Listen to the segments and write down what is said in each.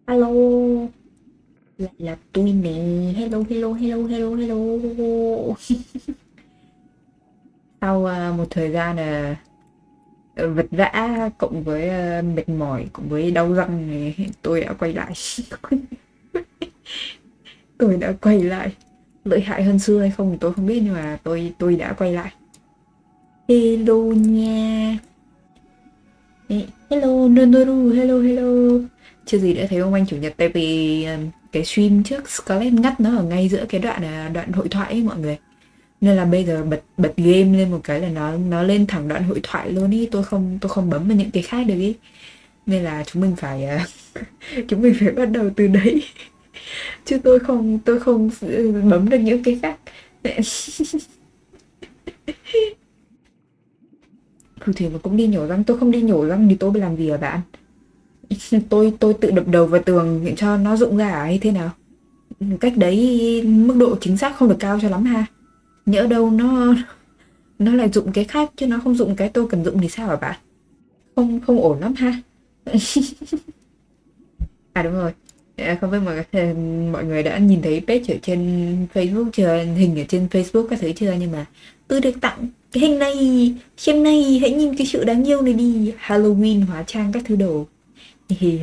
Alo, lại là tôi nè. Hello, hello, hello, hello, hello. Sau một thời gian vật vã cộng với mệt mỏi cộng với đau răng này, tôi đã quay lại. Tôi đã quay lại. Lợi hại hơn xưa hay không thì tôi không biết, nhưng mà tôi đã quay lại. Hello nha. Hello, Nonoru, hello, hello. Chưa gì đã thấy ông anh chủ nhật, tại vì cái stream trước Scarlett ngắt nó ở ngay giữa cái đoạn hội thoại ấy mọi người. Nên là bây giờ bật game lên một cái là nó lên thẳng đoạn hội thoại luôn ý, tôi không bấm vào những cái khác được ý. Nên là chúng mình phải chúng mình phải bắt đầu từ đấy. Chứ tôi không bấm được những cái khác. Thử thì mà cũng đi nhổ răng, tôi không đi nhổ răng thì tôi làm gì hả bạn? Tôi tự đập đầu vào tường để cho nó rụng ra hay thế nào? Cách đấy mức độ chính xác không được cao cho lắm ha. Nhỡ đâu nó lại dụng cái khác chứ nó không dụng cái tôi cần dụng thì sao hả bạn? Không không ổn lắm ha. À đúng rồi. Không biết mọi người đã nhìn thấy page ở trên Facebook chưa, hình ở trên Facebook các thứ chưa, nhưng mà tôi được tặng cái hình này, xem này, hãy nhìn cái sự đáng yêu này đi, Halloween hóa trang các thứ đồ.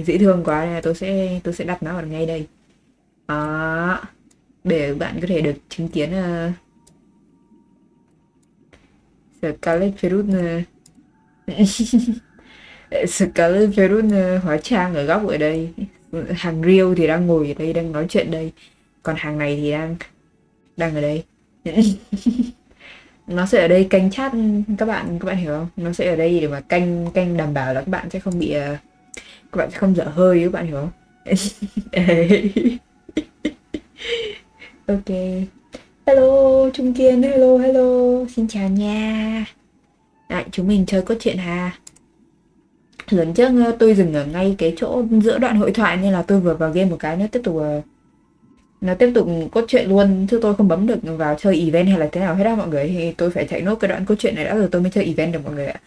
Dễ thương quá nên là tôi sẽ đặt nó ở ngay đây. Đó, để bạn có thể được chứng kiến Scarlett Ferus Scarlett Ferus hóa trang ở góc ở đây. Hàng Rio thì đang ngồi ở đây đang nói chuyện đây, còn hàng này thì đang ở đây. Nó sẽ ở đây canh chat các bạn hiểu không? Nó sẽ ở đây để mà canh canh đảm bảo là các bạn sẽ không bị các bạn sẽ không dở hơi, các bạn hiểu không? Ok. Hello Trung Kiên, hello hello, xin chào nha. Đấy, chúng mình chơi cốt truyện hà. Lần trước tôi dừng ở ngay cái chỗ giữa đoạn hội thoại nên là tôi vừa vào game một cái nó tiếp tục cốt truyện luôn, chứ tôi không bấm được vào chơi event hay là thế nào hết á mọi người, thì tôi phải chạy nốt cái đoạn cốt truyện này đã rồi tôi mới chơi event được mọi người ạ.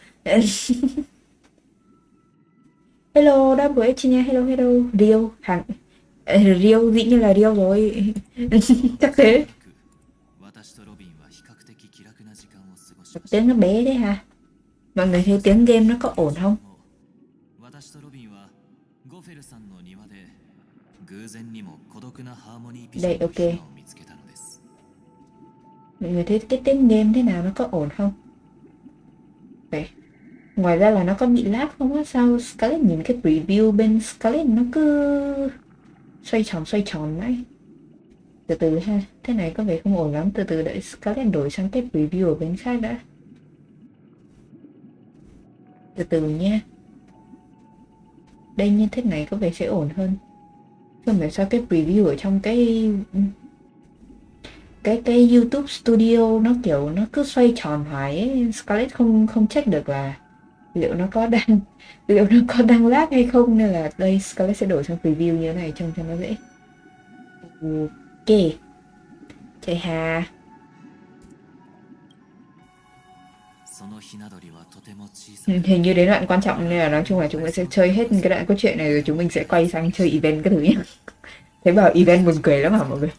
Hello double H nha, hello hello Rio hàng Rio dĩ nhiên là Rio rồi. Chắc thế. Tiếng nó bé đấy hả? Mọi người thấy tiếng game nó có ổn không? Đây ok. Mọi người thấy cái tiếng game thế nào, nó có ổn không? Vậy. Ngoài ra là nó có bị lag không á? Sao Scarlett nhìn cái preview bên Scarlett nó cứ xoay tròn mãi. Từ từ ha, thế này có vẻ không ổn lắm, từ từ đợi Scarlett đổi sang cái preview ở bên khác đã. Từ từ nha. Đây như thế này có vẻ sẽ ổn hơn. Không phải sao cái preview ở trong cái YouTube Studio nó kiểu nó cứ xoay tròn hoài ấy, Scarlett không check được là liệu nó có đang lag hay không, nên là đây Scarlett sẽ đổi sang preview như thế này trông cho nó dễ. Ok, chạy hà. Hình như đến đoạn quan trọng nên là nói chung là chúng mình sẽ chơi hết cái đoạn cốt truyện này rồi chúng mình sẽ quay sang chơi event các thứ nhé. Thấy bảo event buồn cười lắm hả mọi người?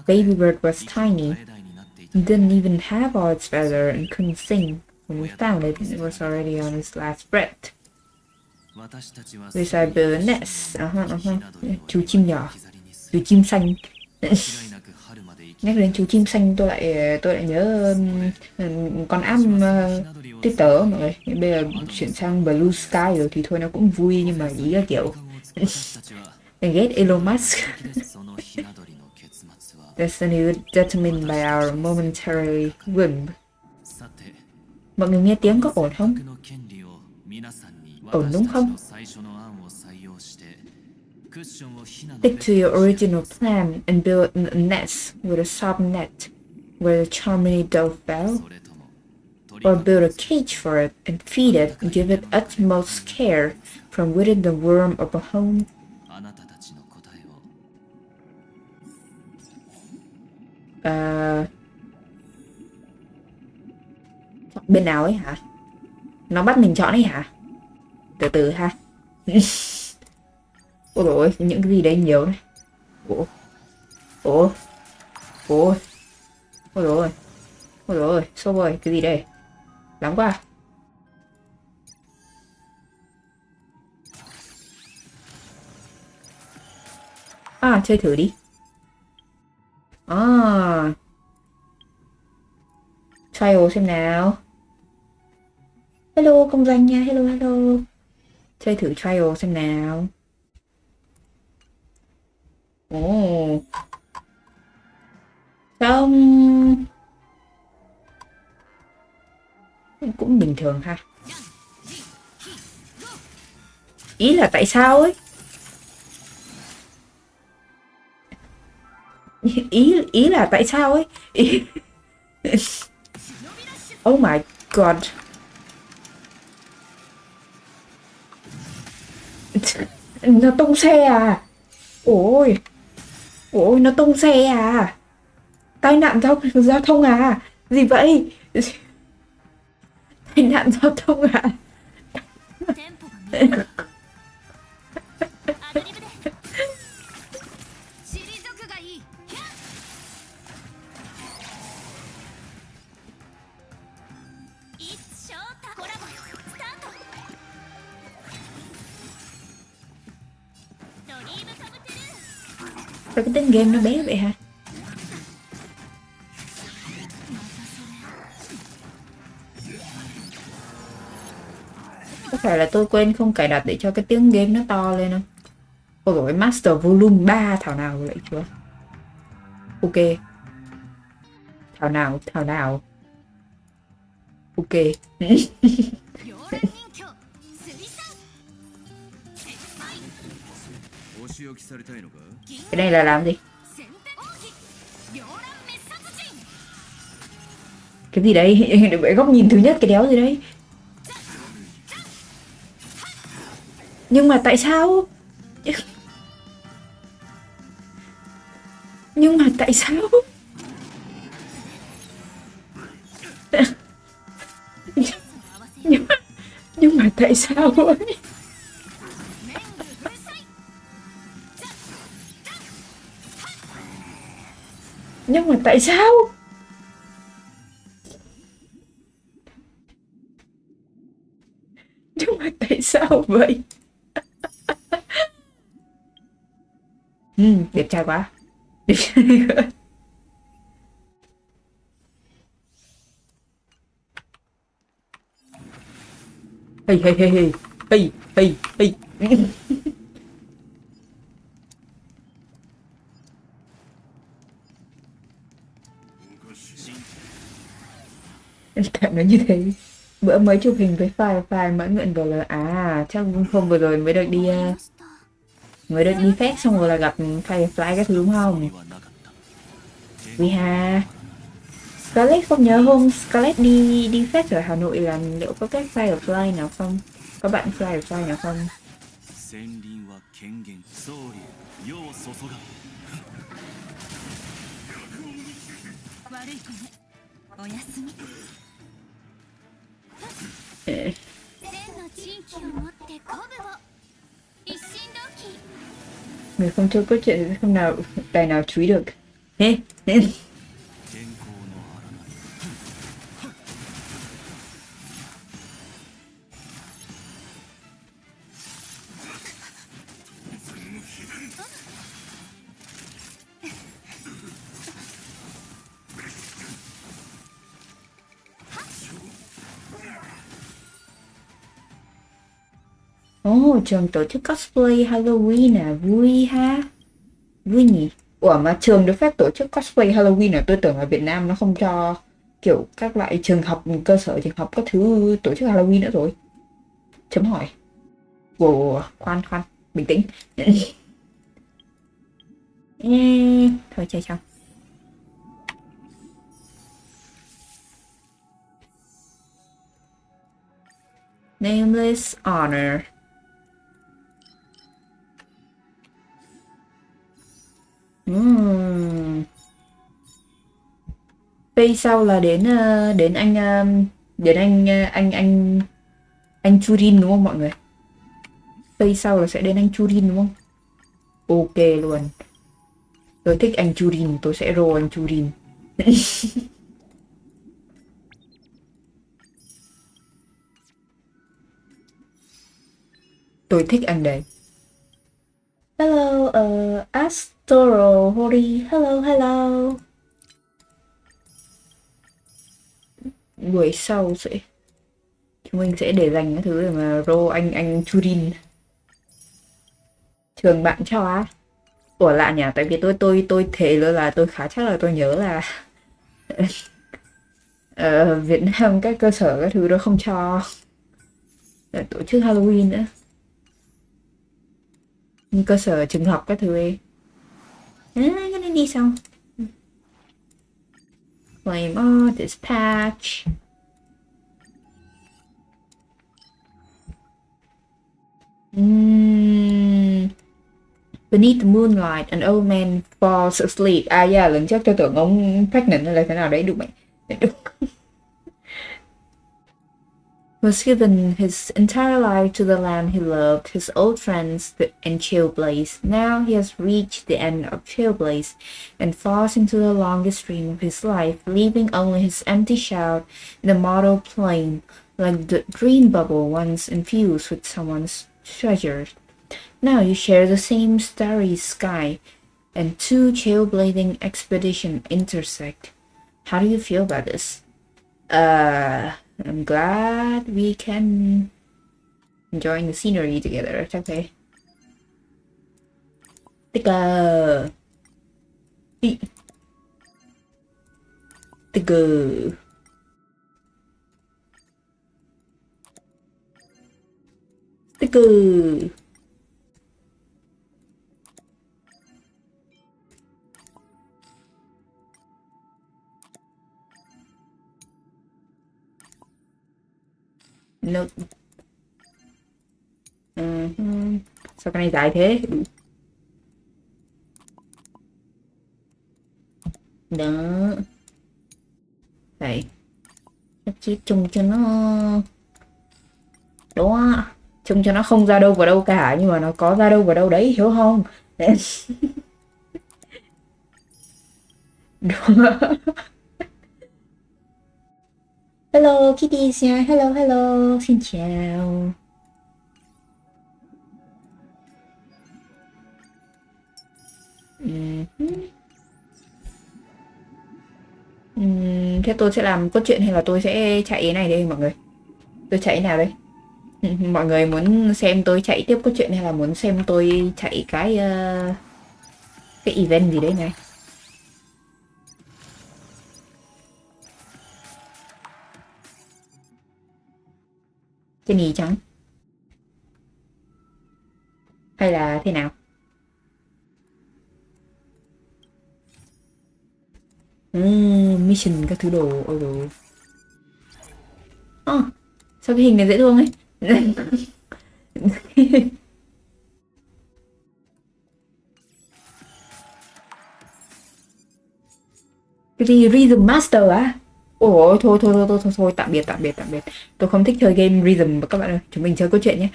Baby bird was tiny, didn't even have all its feather and couldn't sing. When we found it, it was already on its last breath. Beside the nest, chú chim nhỏ, chú chim xanh. Nhắc đến chú chim xanh tôi lại nhớ con áp tuyết tớ mọi người. Bây giờ chuyển sang Blue Sky rồi thì thôi nó cũng vui, nhưng mà ý là kiểu ghét Elon Musk. Destiny determined by our momentary whim. Mọi người nghe tiếng có ổn không? Ổn đúng không? Stick to your original plan and build a nest with a soft net where the charming dove fell. Or build a cage for it and feed it and give it utmost care from within the worm of a home. Chọn bên nào ấy hả? Nó bắt mình chọn ấy hả? Từ từ ha. Ôi dồi ôi, những cái gì đấy nhiều này. Ủa, ủa, ủa, ôi dồi ôi, ôi dồi ôi, sao rồi, cái gì đây? Lắm quá. À, chơi thử đi. À, trial xem nào. Hello công danh nha, hello hello. Chơi thử trial xem nào. Ồ. Không. Cũng bình thường ha. Ý là tại sao ấy? Ý là tại sao ấy? Oh my god. Nó tung xe à? Ôi. Ôi, nó tung xe à? Tai nạn giao thông à? Gì vậy? Tai nạn giao thông à? Sao cái tên game nó bé vậy hả? Có phải là tôi quên không cài đặt để cho cái tiếng game nó to lên không? Ôi dồi, Master Volume 3 thảo nào vậy chưa? Ok. Thảo nào. Ok. Cái này là làm gì? Cái gì đấy? Để bởi góc nhìn thứ nhất cái đéo gì đấy. Nhưng mà tại sao? Nhưng mà tại sao? Nhưng mà tại sao ấy? Nhưng mà tại sao? Nhưng mà tại sao vậy? Đẹp trai quá. Đẹp trai quá. Hey hey hey hey. Hey hey hey. Cảm nó như thế. Bữa mới chụp hình với file mãi nguyện vào là chắc hôm vừa rồi mới được đi phép xong rồi là gặp Firefly các thứ đúng không? Vì hà Scarlett không nhớ hôm Scarlett đi phép ở Hà Nội là liệu có các Firefly nào không? Có bạn Firefly nào không? Người không chơi cốt truyện không nào tài nào chúi được. Hê. Trường tổ chức cosplay Halloween à, vui ha. Vui nhỉ. Ủa mà trường được phép tổ chức cosplay Halloween à? Tôi tưởng ở Việt Nam nó không cho kiểu các loại trường học, cơ sở trường học các thứ tổ chức Halloween nữa rồi. Chấm hỏi. Ủa, khoan, bình tĩnh. Thôi chơi xong. Nameless honor. Pay sau là đến anh Churin đúng không mọi người? Pay sau là sẽ đến anh Churin đúng không? Ok luôn. Tôi thích anh Churin, tôi sẽ roll anh Churin. Tôi thích anh đấy. Hello, Astro Hori. Hello, hello. Buổi sau chúng mình sẽ để dành cái thứ để mà roll anh Churin. Trường bạn cho á. Ủa lạ nhỉ, tại vì tôi thề luôn là tôi khá chắc là tôi nhớ là ở Việt Nam các cơ sở các thứ đó không cho tổ chức Halloween nữa. Như cơ sở trường học các thứ ấy. Cái này đi xong. Claim all dispatch. Beneath the moonlight, an old man falls asleep. À yeah, lần trước tôi tưởng ông pregnant hay là thế nào đấy, đúng mày. Was given his entire life to the land he loved, his old friends, and Trailblaze. Now he has reached the end of Trailblaze and falls into the longest dream of his life, leaving only his empty shroud in the model plane, like the dream bubble once infused with someone's treasure. Now you share the same starry sky, and two trailblazing expeditions intersect. How do you feel about this? I'm glad we can enjoy the scenery together. Chắc thế. Sticker. Sticker. Sticker. Nope. Sao cái này dài thế? Đó. Đấy. Chỉ trông cho nó đó, trông cho nó không ra đâu vào đâu cả, nhưng mà nó có ra đâu vào đâu đấy, hiểu không? Hello Kitty nha, hello hello, xin chào. Thế tôi sẽ làm cốt truyện hay là tôi sẽ chạy cái này đây mọi người? Tôi chạy nào đây? Mọi người muốn xem tôi chạy tiếp cốt truyện hay là muốn xem tôi chạy cái event gì đấy này? Cái nhì trắng hay là thế nào? Mission các thứ đồ. Ôi đồ. Sao cái hình này dễ thương ấy. Cái gì Rhythm Master á? Ôi thôi, tạm biệt. Tôi không thích chơi game Rhythm các bạn ơi. Chúng mình chơi câu chuyện nhé.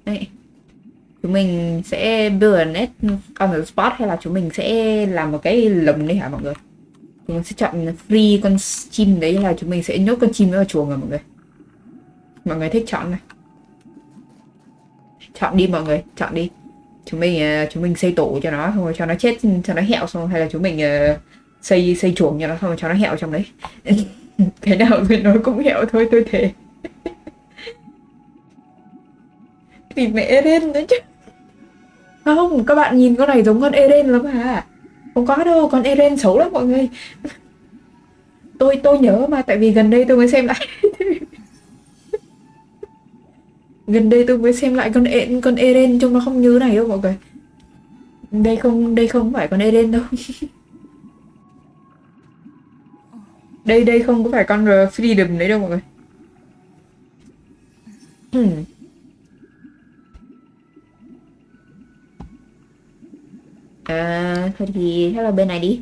Đấy. Chúng mình sẽ build a net on the spot hay là chúng mình sẽ làm một cái lồng đấy hả mọi người? Chúng mình sẽ chọn free con chim đấy, là chúng mình sẽ nhốt con chim vào chuồng rồi mọi người. Mọi người thích chọn này. Chọn đi mọi người, chọn đi. Chúng mình xây tổ cho nó, xong rồi cho nó chết, cho nó hẹo, xong hay là chúng mình xây chuồng cho nó, xong rồi cho nó hẹo trong đấy. Cái nào thì nó cũng hẹo thôi, tôi thề. Thì mẹ Eren đấy chứ. Không, các bạn nhìn con này giống con Eren lắm à. Không có đâu, con Eren xấu lắm mọi người. Tôi nhớ mà, tại vì gần đây tôi mới xem lại. Gần đây tôi mới xem lại con Eren trông nó không như này đâu mọi người. Đây không phải con Eren đâu. Đây không có phải con Freedom đấy đâu mọi người. Thôi thì chắc là bên này đi.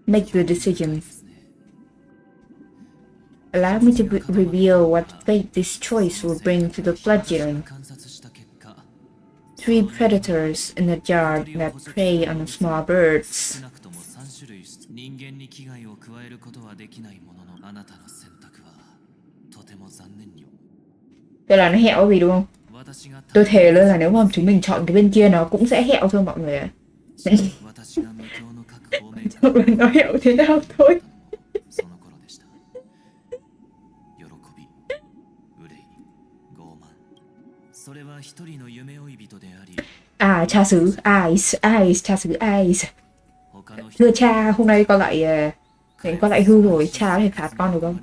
Make the decisions. allow me to reveal what fate this choice will bring to the fledgling. 3 predators in a yard that prey on small birds. Đây là nó hẹo gì đúng không? Tôi thề luôn là nếu mà chúng mình chọn cái bên kia nó cũng sẽ hẹo thôi mọi người ạ. Chắc là nó hẹo thế nào thôi. À, cha xứ Ice, cha xứ Ice. Thưa cha, hôm nay con lại hư rồi, cha có thể phạt con được không?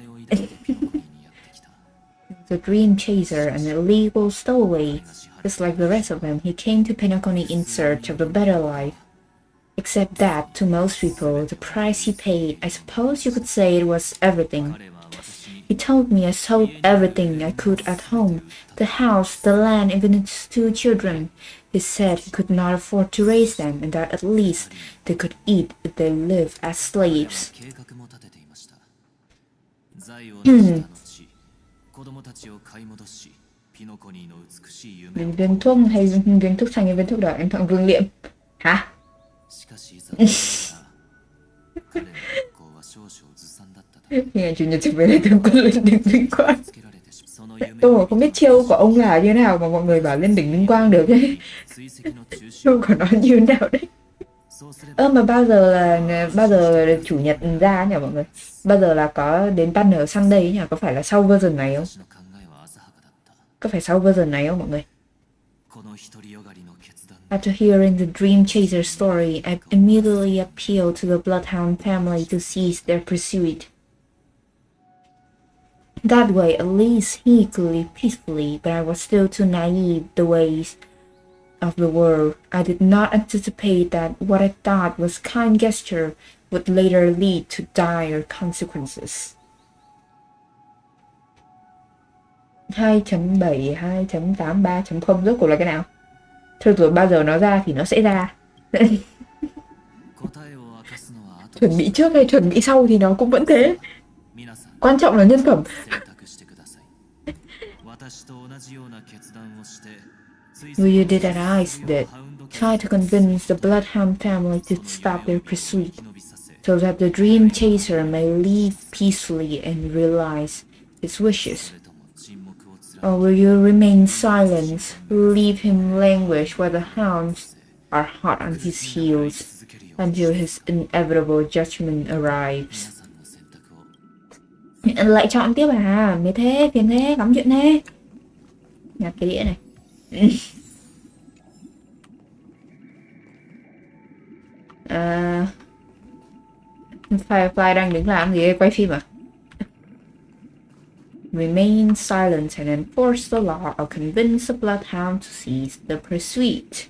The dream chaser, an illegal stowaway. Just like the rest of them, he came to Penacony in search of a better life. Except that, to most people, the price he paid, I suppose you could say it was everything. He told me I sold everything I could at home, the house, the land, even his 2 children. He said he could not afford to raise them, and that at least they could eat if they lived as slaves. Viên thuốc hay viên thuốc xanh hay viên thuốc đỏ, em chọn vương liệm. Hả? Ngày chủ nhật trực về đây tôi có lên đỉnh vinh quang. Tôi không biết chiêu của ông là như nào mà mọi người bảo lên đỉnh vinh quang được ấy. Chiêu của nó như nào đấy. Mà bao giờ chủ nhật ra nhỉ mọi người? Bao giờ là có đến banner Sunday nhỉ? Có phải là sau version này không? Có phải sau version này không mọi người? After hearing the dream chaser story, I immediately appealed to the Bloodhound family to cease their pursuit. That way, at least he could live peacefully, but I was still too naive the ways of the world. I did not anticipate that what I thought was kind gesture would later lead to dire consequences. 2.7, 2.8, 3.0 rốt cuộc là cái nào? Thôi rồi bao giờ nó ra thì nó sẽ ra. Chuẩn bị trước hay chuẩn bị sau thì nó cũng vẫn thế. Quan trọng là nhân phẩm. You did as I did. Try to convince the Bloodhound family to stop their pursuit, so that the dream chaser may live peacefully and realize his wishes. Or will you remain silent, leave him languish while the hounds are hot on his heels until his inevitable judgment arrives? Lại chọn tiếp à? Mới thế, phiền thế, lắm chuyện thế. Nhặt cái đĩa này. Firefly đang đứng làm gì đây? Quay phim à? Remain silent and enforce the law or convince the Bloodhound to cease the pursuit.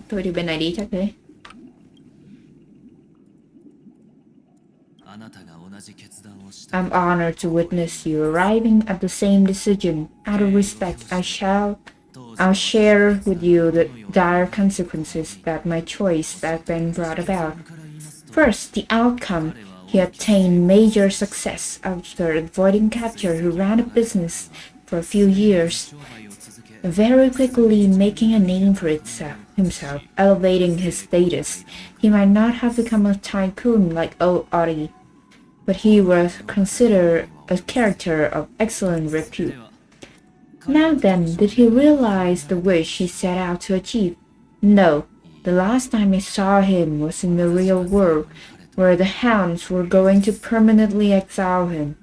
Thôi thì bên này đi chắc thế. I'm honored to witness you arriving at the same decision. Out of respect, I'll share with you the dire consequences that my choice back then brought about. First, the outcome. He obtained major success after avoiding capture. He ran a business for a few years, very quickly making a name for himself, elevating his status. He might not have become a tycoon like old Audie, but he was considered a character of excellent repute. Now then, did he realize the wish he set out to achieve? No. The last time I saw him was in the real world, where the hounds were going to permanently exile him,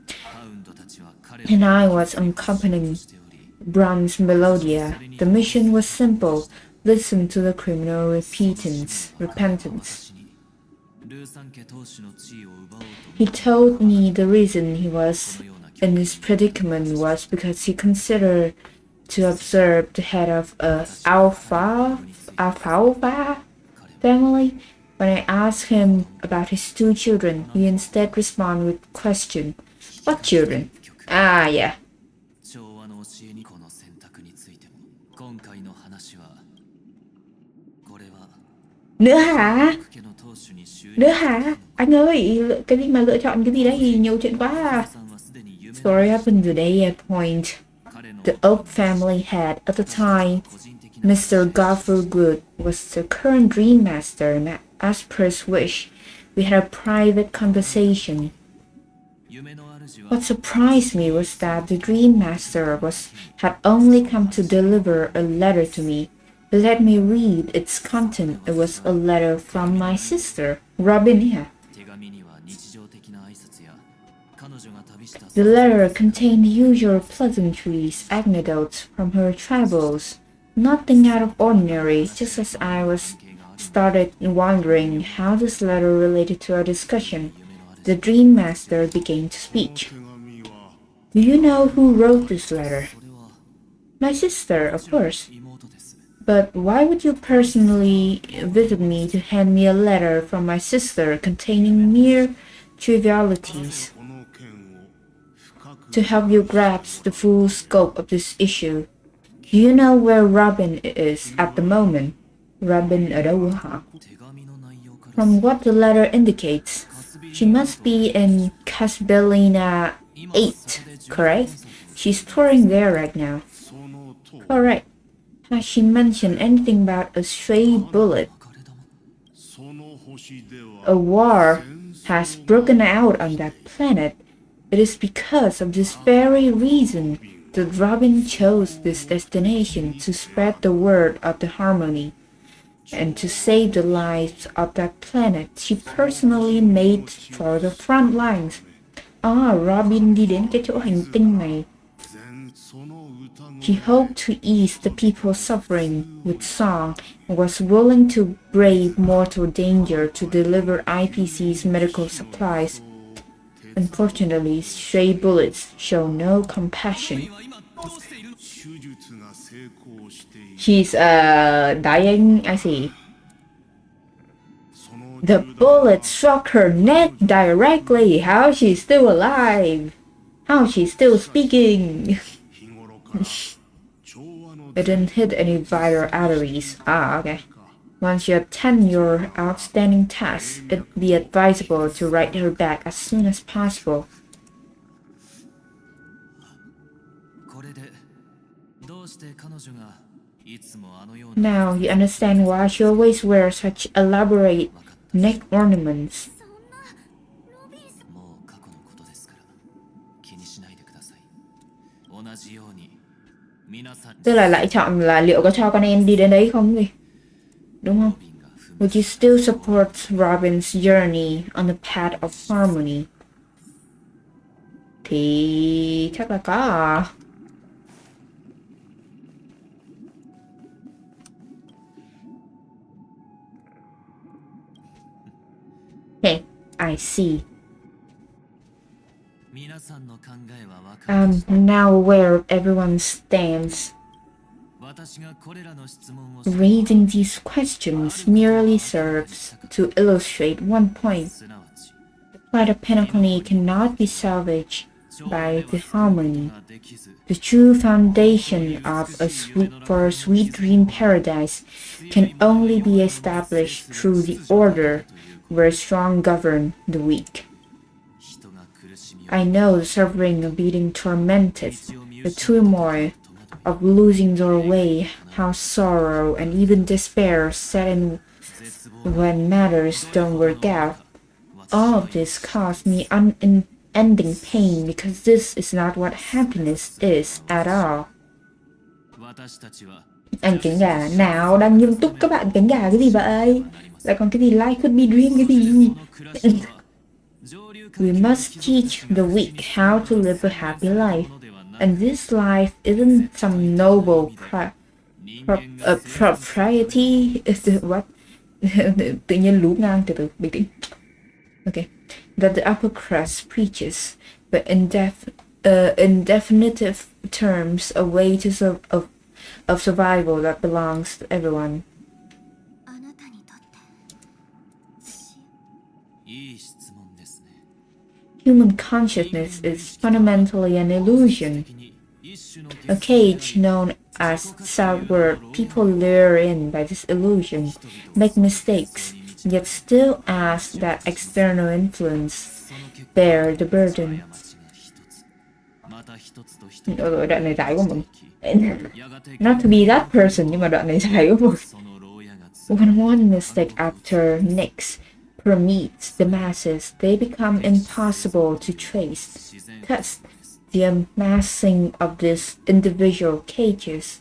and I was accompanying Bronze Melodia. The mission was simple: listen to the criminal repentance. He told me the reason he was in this predicament was because he considered to observe the head of a alfalfa family. When I asked him about his 2 children, he instead responded with question. What children? Ah, yeah. Nữa hả? Nữa hả? Anh ơi, cái gì mà lựa chọn cái gì đấy thì nhiều chuyện quá à. Story happened today at point. The Oak family head at the time, Mr. Godfrey Good, was the current Dream Master, and as per his wish, we had a private conversation. What surprised me was that the Dream Master had only come to deliver a letter to me. Let me read its content. It was a letter from my sister, Robin here. The letter contained the usual pleasantries, anecdotes from her travels. Nothing out of ordinary, just as I started wondering how this letter related to our discussion. The Dream Master began to speak. Do you know who wrote this letter? My sister, of course. But why would you personally visit me to hand me a letter from my sister containing mere trivialities? To help you grasp the full scope of this issue, do you know where Robin is at the moment? Robin ở đâu hả? From what the letter indicates, she must be in Casbellina 8, correct? She's touring there right now. Correct. Has she mentioned anything about a stray bullet? A war has broken out on that planet. It is because of this very reason that Robin chose this destination to spread the word of the harmony. And to save the lives of that planet, she personally made for the front lines. Robin đi đến cái chỗ hành tinh này. She hoped to ease the people's suffering with song and was willing to brave mortal danger to deliver IPC's medical supplies. Unfortunately, stray bullets show no compassion. She's dying, I see. The bullet struck her neck directly. How is she still alive? How is she still speaking? It didn't hit any vital arteries. Okay. Once you attend your outstanding tasks, it'd be advisable to write her back as soon as possible. Now you understand why she always wears such elaborate neck ornaments. Tức là lại chọn là liệu có cho con em đi đến đấy không gì? Đúng không? Would you still support Robin's journey on the path of harmony? Thì chắc là có à. Okay, I see. I'm now aware of everyone's stance. Raising these questions merely serves to illustrate one point. The plight of Penacony cannot be salvaged by the harmony. The true foundation of for a sweet dream paradise can only be established through the order where strong govern the weak. I know the suffering of being tormented, the turmoil of losing your way, how sorrow and even despair set in when matters don't work out. All of this caused me unending pain because this is not what happiness is at all. Anh cánh gà nào đang nghiêm túc các bạn, cánh gà cái gì vậy? Lại còn cái gì life could be dream cái gì? We must teach the weak how to live a happy life. And this life isn't some noble propriety. What? Tự nhiên lú ngang, từ từ, bình tĩnh. Okay. That the upper crust preaches, but in definitive terms, a way to of survival that belongs to everyone. Human consciousness is fundamentally an illusion. A cage known as southward, people lure in by this illusion, make mistakes, yet still ask that external influence bear the burden. Đoạn này dài quá mọi người. Not to be that person, nhưng mà đoạn này dài quá mọi người. When one mistake after next permeates the masses, they become impossible to trace. Thus, the amassing of these individual cages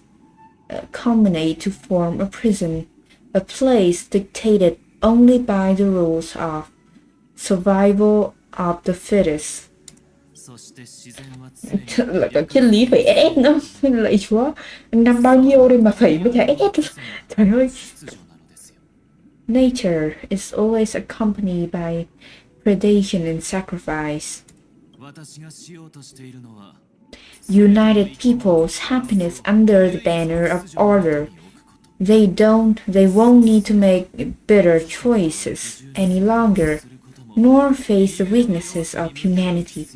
culminate to form a prison, a place dictated only by the rules of survival of the fittest. Lại có triết lý phải ép nữa. Lạy chúa, năm bao nhiêu đây mà phải với cả ép. Trời ơi. Nature is always accompanied by predation and sacrifice. United people's happiness under the banner of order. They won't need to make bitter choices any longer, nor face the weaknesses of humanity.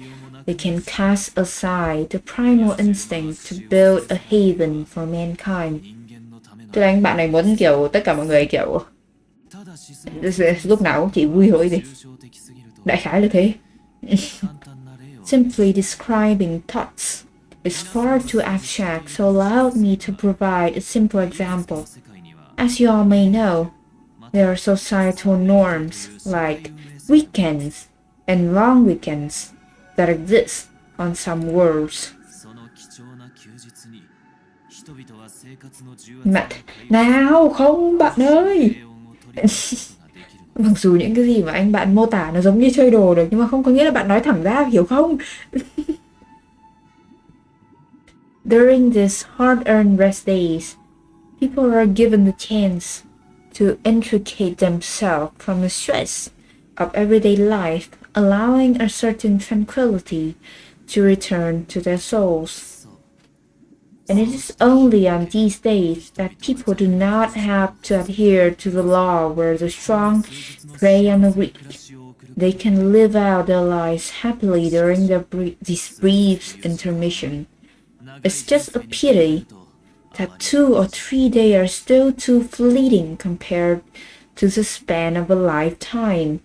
They can cast aside the primal instinct to build a haven for mankind. Tức là anh bạn này muốn kiểu tất cả mọi người kiểu lúc nào cũng chỉ vui thôi gì. Đại khái là thế. Simply describing thoughts is far too abstract, so allow me to provide a simple example. As you all may know, there are societal norms like weekends and long weekends that exist on some worlds. Nào không bạn ơi. Mặc dù những cái gì mà anh bạn mô tả nó giống như chơi đồ được, nhưng mà không có nghĩa là bạn nói thẳng ra, hiểu không? During these hard-earned rest days, people are given the chance to intricate themselves from the stress of everyday life, allowing a certain tranquility to return to their souls. And it is only on these days that people do not have to adhere to the law where the strong prey on the weak. They can live out their lives happily during this brief intermission. It's just a pity that 2 or 3 days are still too fleeting compared to the span of a lifetime.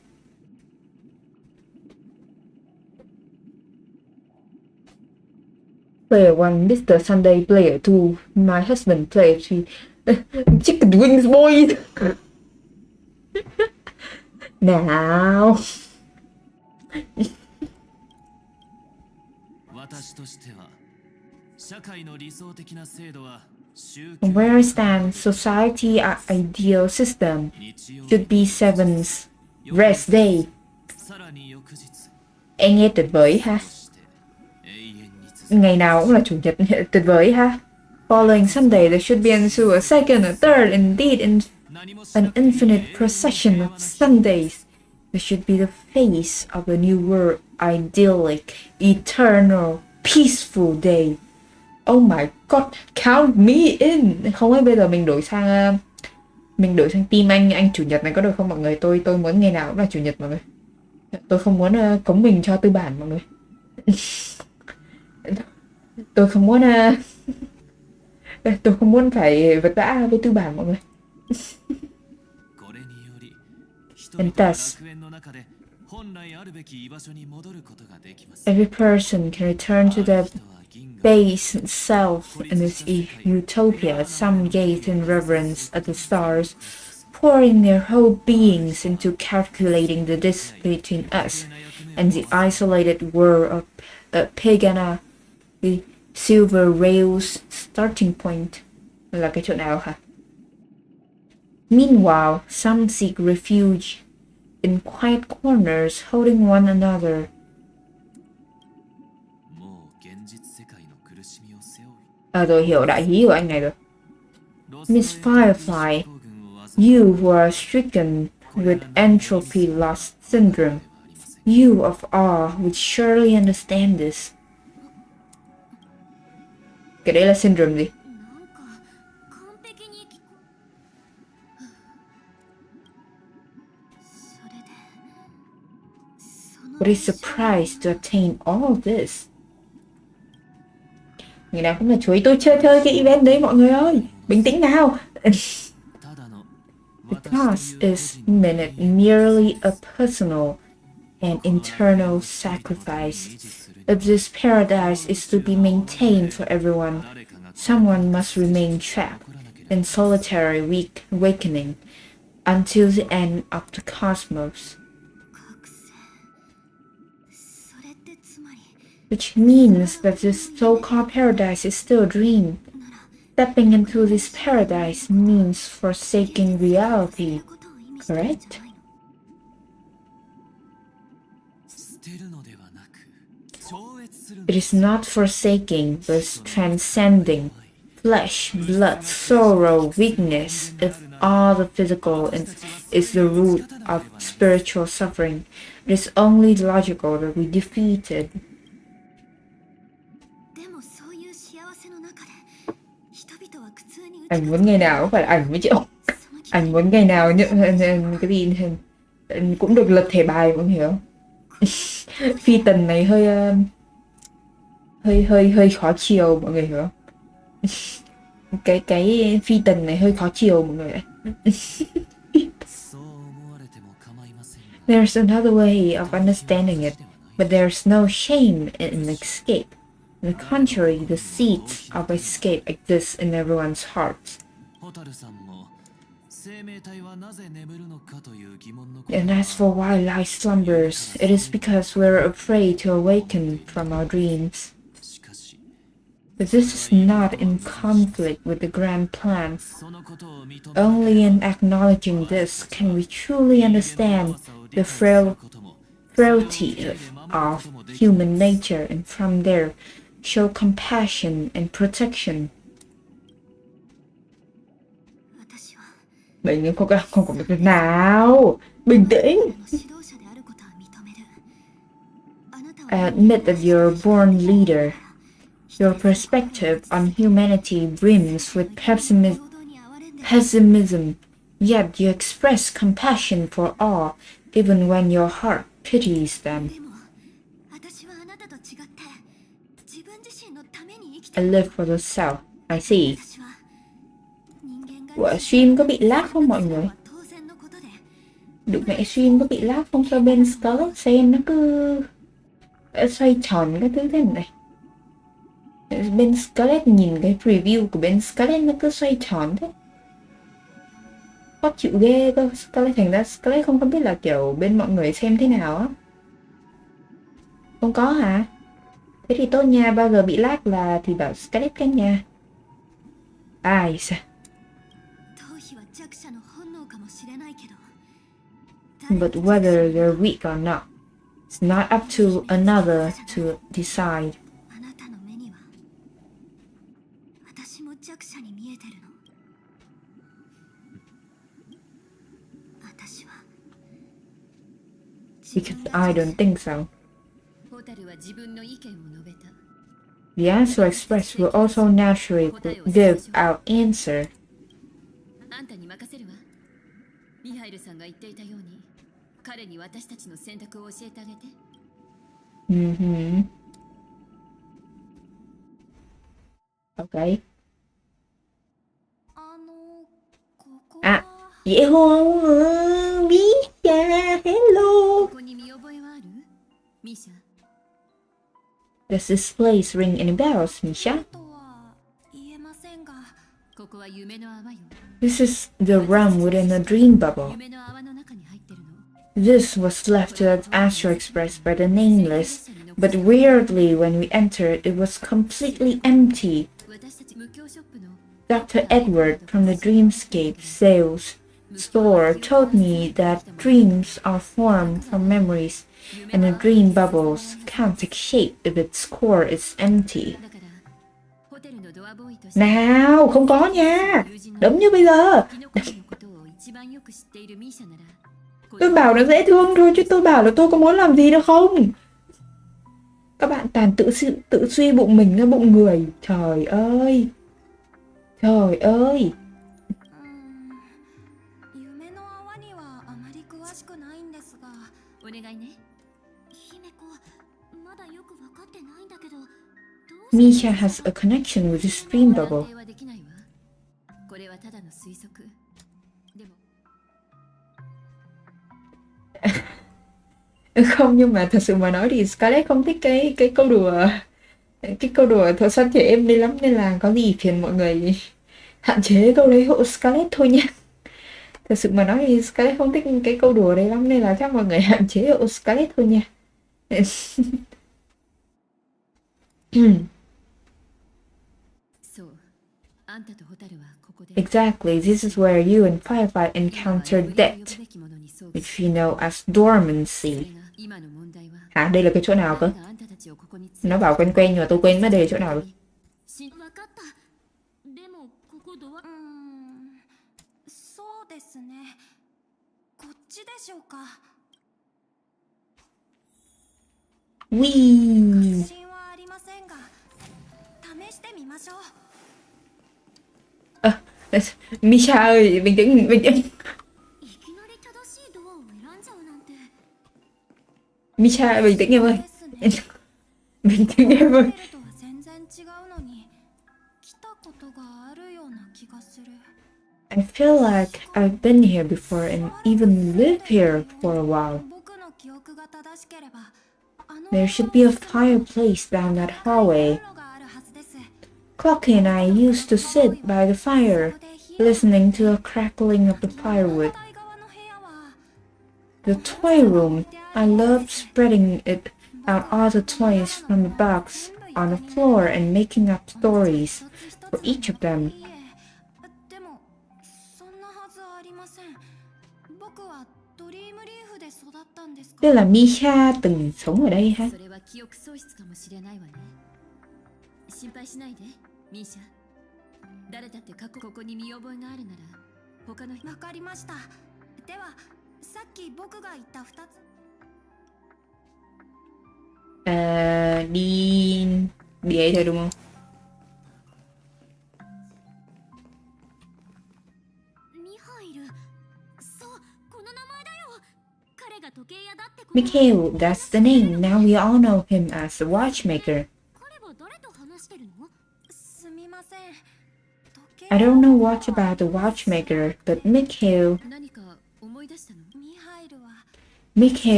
Player 1, Mr. Sunday. Player 2, my husband. Player 3, chicken wings boys. Now. Where I stand, society ideal system should be 7th rest day. Em nghe tuyệt vời ha. Ngày nào cũng là chủ nhật tuyệt vời ha. Following Sunday, there should be also a second, a third, indeed, an infinite procession of Sundays. There should be the face of a new world, idyllic, eternal, peaceful day. Oh my god, count me in. Không ấy, bây giờ mình đổi sang team anh chủ nhật này có được không mọi người? Tôi muốn ngày nào cũng là chủ nhật mọi người. Tôi không muốn cống mình cho tư bản mọi người. Tôi không muốn phải vật vã với tư bản mọi người. And thus, every person can return to their base self in this utopia. Some gaze in reverence at the stars, pouring their whole beings into calculating the distance between us and the isolated world of Pagana, the silver rail's starting point. Là cái chỗ nào hả? Meanwhile, some seek refuge in quiet corners, holding one another. Tôi hiểu đại ý của anh này rồi. Miss Firefly, you who are stricken with entropy loss syndrome, you of all would surely understand this. Cái đấy là syndrome gì? What is the price to attain all of this? Ngày nào cũng là chuối, tôi chơi cái event đấy mọi người ơi. Bình tĩnh nào. The cost is merely a personal and internal sacrifice. If this paradise is to be maintained for everyone, someone must remain trapped in solitary awakening until the end of the cosmos. Which means that this so-called paradise is still a dream. Stepping into this paradise means forsaking reality, correct? It is not forsaking, but transcending. Flesh, blood, sorrow, weakness, if all the physical is the root of spiritual suffering, it is only logical that we defeat it. Anh muốn ngày nào cũng phải là ảnh với chịu. Anh muốn ngày nào nhận cái gì cũng được lật thẻ bài, mọi người hiểu không? Phi tần này hơi khó chiều, mọi người hiểu không? Cái phi tần này hơi khó chiều mọi người ạ. There's another way of understanding it, but there's no shame in escape. On the contrary, the seeds of escape exist in everyone's hearts. And as for why life slumbers, it is because we're afraid to awaken from our dreams. But this is not in conflict with the grand plan. Only in acknowledging this can we truly understand the frailty of human nature, and from there show compassion and protection. Mình không có việc nào. Bình tĩnh. I admit that you're a born leader. Your perspective on humanity brims with pessimism, yet you express compassion for all, even when your heart pities them. I live for the self. I see. Ủa, stream có bị lag không mọi người? Được mẹ stream có bị lag không? Sao bên Scarlett xem nó cứ xoay tròn cái thứ thế này. Bên Scarlett nhìn cái preview của bên Scarlett nó cứ xoay tròn thế. Khó chịu ghê cơ. Scarlett thành ra Scarlett không có biết là kiểu bên mọi người xem thế nào á. Không có hả? Thế thì tốt nha, bao giờ bị lag là thì bảo Scarlett cái nha. Ai sao? But whether they're weak or not, it's not up to another to decide. Because I don't think so. The answer expressed will also naturally give our answer. Okay. À, dễ không? Biết cha, hello. Does this place ring any bells, Misha? This is the realm within a dream bubble. This was left to the astral express by the nameless, but weirdly when we entered it was completely empty. Dr. Edward from the Dreamscape sales store told me that dreams are formed from memories, and the dream bubbles can't take shape if its core is empty. Nào, không có nha. Đấm như bây giờ. Tôi bảo nó dễ thương thôi chứ tôi bảo là tôi có muốn làm gì đâu không. Các bạn toàn tự suy bụng mình ra bụng người. Trời ơi. Trời ơi. Misha has a connection with the stream bubble. Không, nhưng mà thật sự mà nói thì Scarlett không thích cái câu đùa thợ săn trẻ em đây lắm, nên là có gì phiền mọi người hạn chế câu đấy hộ Scarlett thôi nha. Thật sự mà nói thì Scarlett không thích cái câu đùa đấy lắm, nên là chắc mọi người hạn chế hộ Scarlett thôi nha. Exactly, this is where you and Firefly encountered death, which we know as dormancy. Hả? Đây là cái chỗ nào cơ? Nó bảo quen quen nhưng mà tôi quên mất đây là chỗ nào rồi. Wee. Misha ơi, bình tĩnh, bình tĩnh. Misha, bình tĩnh em ơi. Bình tĩnh em ơi. I feel like I've been here before and even lived here for a while. There should be a fireplace down that hallway. Clocky and I used to sit by the fire, listening to the crackling of the firewood. The toy room, I loved spreading it out all the toys from the box on the floor and making up stories for each of them. Tức là Misha từng sống ở đây ha? Đi ấy thôi đúng không? Mikhail, that's the name. Now we all know him as the watchmaker. I don't know much about the watchmaker, but Mikhail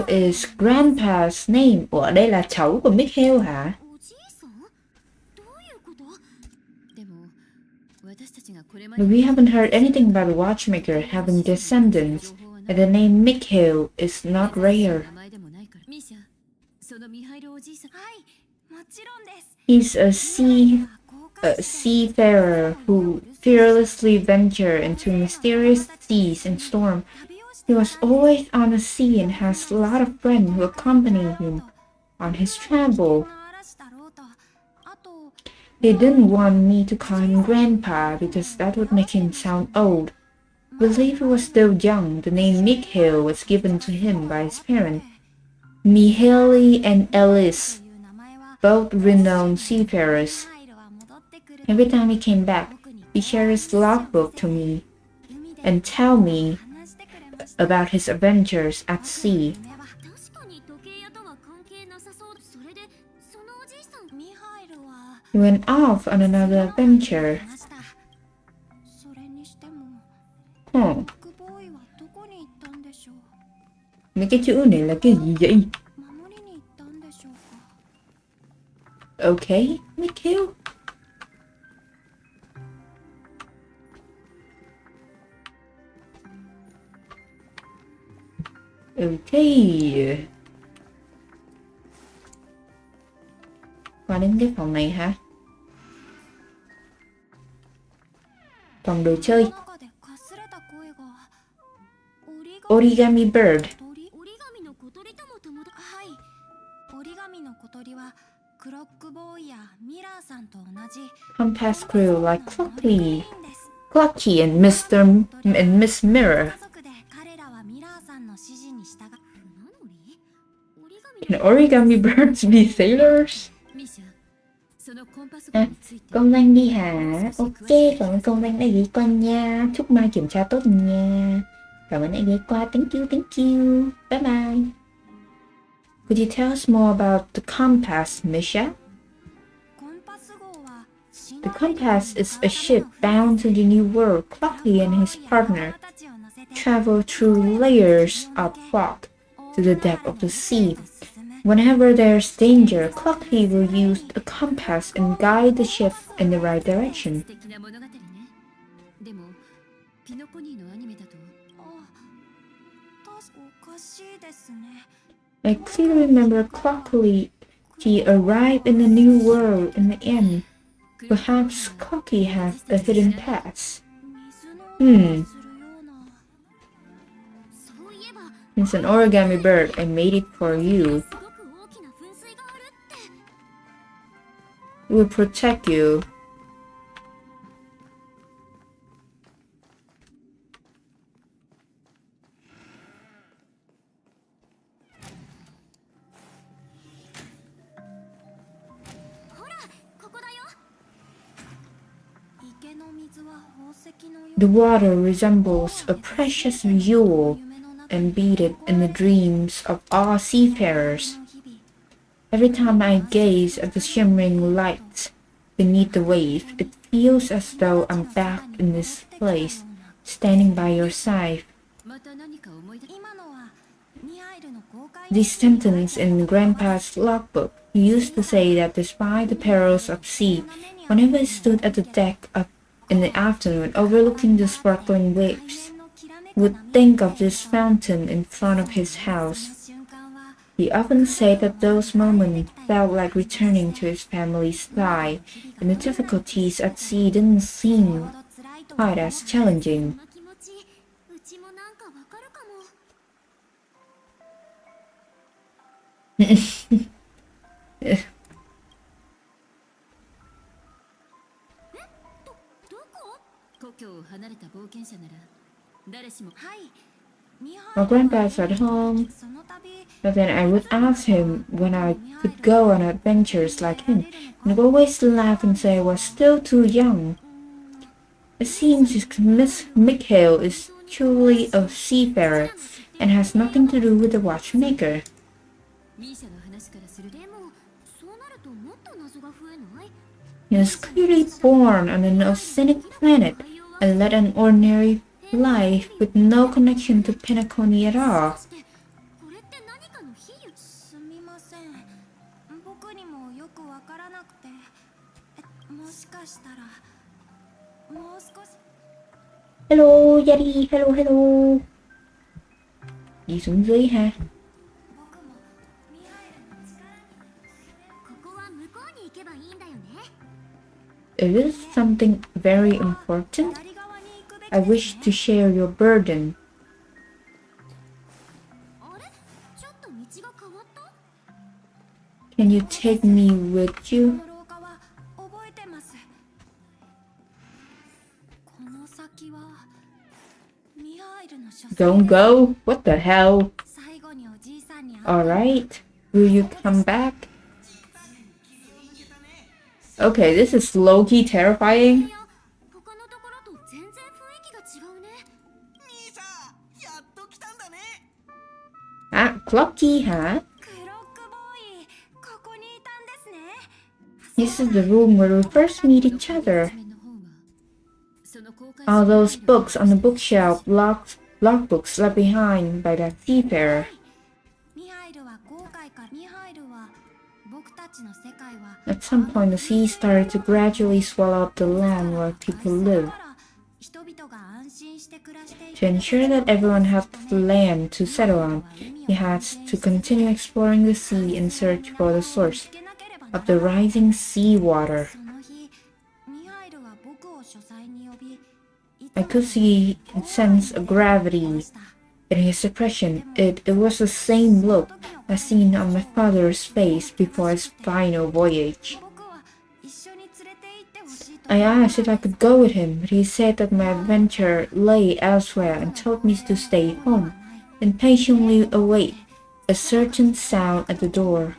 is grandpa's name. Ủa, đây là cháu của Mikhail hả? But we haven't heard anything about the watchmaker having descendants, and the name Mikhail is not rare. He's a seafarer who fearlessly ventured into mysterious seas and storms. He was always on the sea and has a lot of friends who accompany him on his travel. They didn't want me to call him Grandpa because that would make him sound old. I believe he was still young. The name Mikhail was given to him by his parents, Mihaly and Ellis, both renowned seafarers. Every time he came back, he shared his logbook to me and tell me about his adventures at sea. He went off on another adventure. Mấy cái chữ này là cái gì vậy? Okay, Mikhail. Okay. Qua đến cái phòng này hả? Phòng đồ chơi. Origami bird. Compass crew like Clocky and Miss Mirror. Can origami birds be sailors? À, công danh đi hả? Ok, cảm ơn công danh đã ghé qua nha. Chúc mai kiểm tra tốt nha. Cảm ơn đã ghé qua. Thank you. Bye bye. Could you tell us more about the compass, Misha? The compass is a ship bound to the new world. Clocky and his partner travel through layers of fog to the depth of the sea. Whenever there's danger, Clocky will use a compass and guide the ship in the right direction. I clearly remember Clocky arrived in the new world in the end. Perhaps Clocky has a hidden past. It's an origami bird. I made it for you. It will protect you. The water resembles a precious jewel embedded in the dreams of all seafarers. Every time I gaze at the shimmering lights beneath the waves, it feels as though I'm back in this place, standing by your side. This sentence in Grandpa's logbook, he used to say that despite the perils of sea, whenever he stood at the deck in the afternoon overlooking the sparkling waves, he would think of this fountain in front of his house. He often said that those moments felt like returning to his family's side, and the difficulties at sea didn't seem quite as challenging. My grandpa's at home, but then I would ask him when I could go on adventures like him, and he would always laugh and say I was still too young. It seems Miss Mikhail is truly a seafarer and has nothing to do with the watchmaker. He was clearly born on an oceanic planet and led an ordinary life with no connection to Penacony at all. Hello, Yari, hello, hello. Đi xuống dưới ha. Is this something very important? I wish to share your burden. Can you take me with you? Don't go? What the hell? Alright, will you come back? Okay, this is low-key terrifying. Ah, Clocky, huh? This is the room where we first meet each other. All those books on the bookshelf, logbooks left behind by that seafarer. At some point, the sea started to gradually swallow up the land where people live. To ensure that everyone had land to settle on, he had to continue exploring the sea in search for the source of the rising seawater. I could see and sense a gravity in his expression. It was the same look as seen on my father's face before his final voyage. I asked if I could go with him, but he said that my adventure lay elsewhere and told me to stay home and patiently await a certain sound at the door.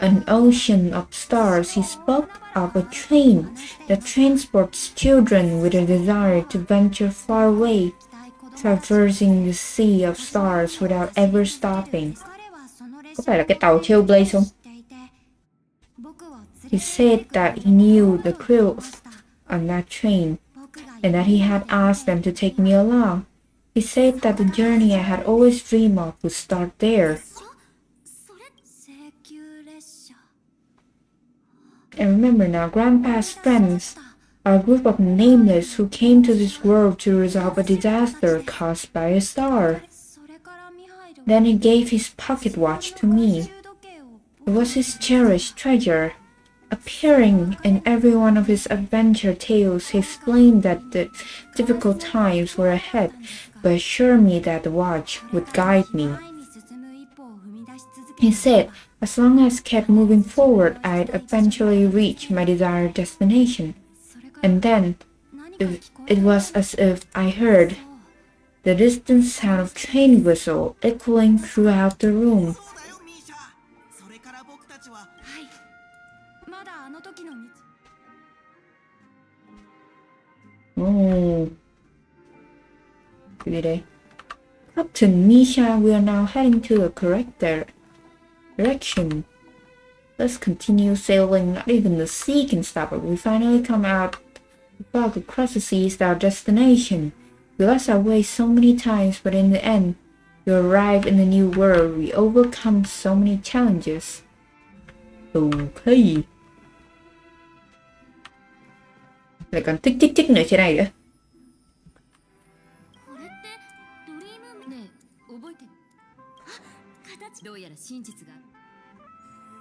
An ocean of stars, he spoke of a train that transports children with a desire to venture far away, traversing the sea of stars without ever stopping. Có phải là cái tàu Trailblaze không? He said that he knew the crew on that train and that he had asked them to take me along. He said that the journey I had always dreamed of would start there. And remember now, Grandpa's friends are a group of nameless who came to this world to resolve a disaster caused by a star. Then he gave his pocket watch to me. It was his cherished treasure. Appearing in every one of his adventure tales, he explained that the difficult times were ahead, but assured me that the watch would guide me. He said, as long as I kept moving forward, I'd eventually reach my desired destination. And then, it was as if I heard the distant sound of train whistle echoing throughout the room. Oh. Captain Misha, we are now heading to the correct direction. Let's continue sailing. Not even the sea can stop it. We finally come out the fog across the sea is our destination. We lost our way so many times, but in the end, we arrive in the new world. We overcome so many challenges. Okay. Lại còn tích tích tích nữa trên này nữa.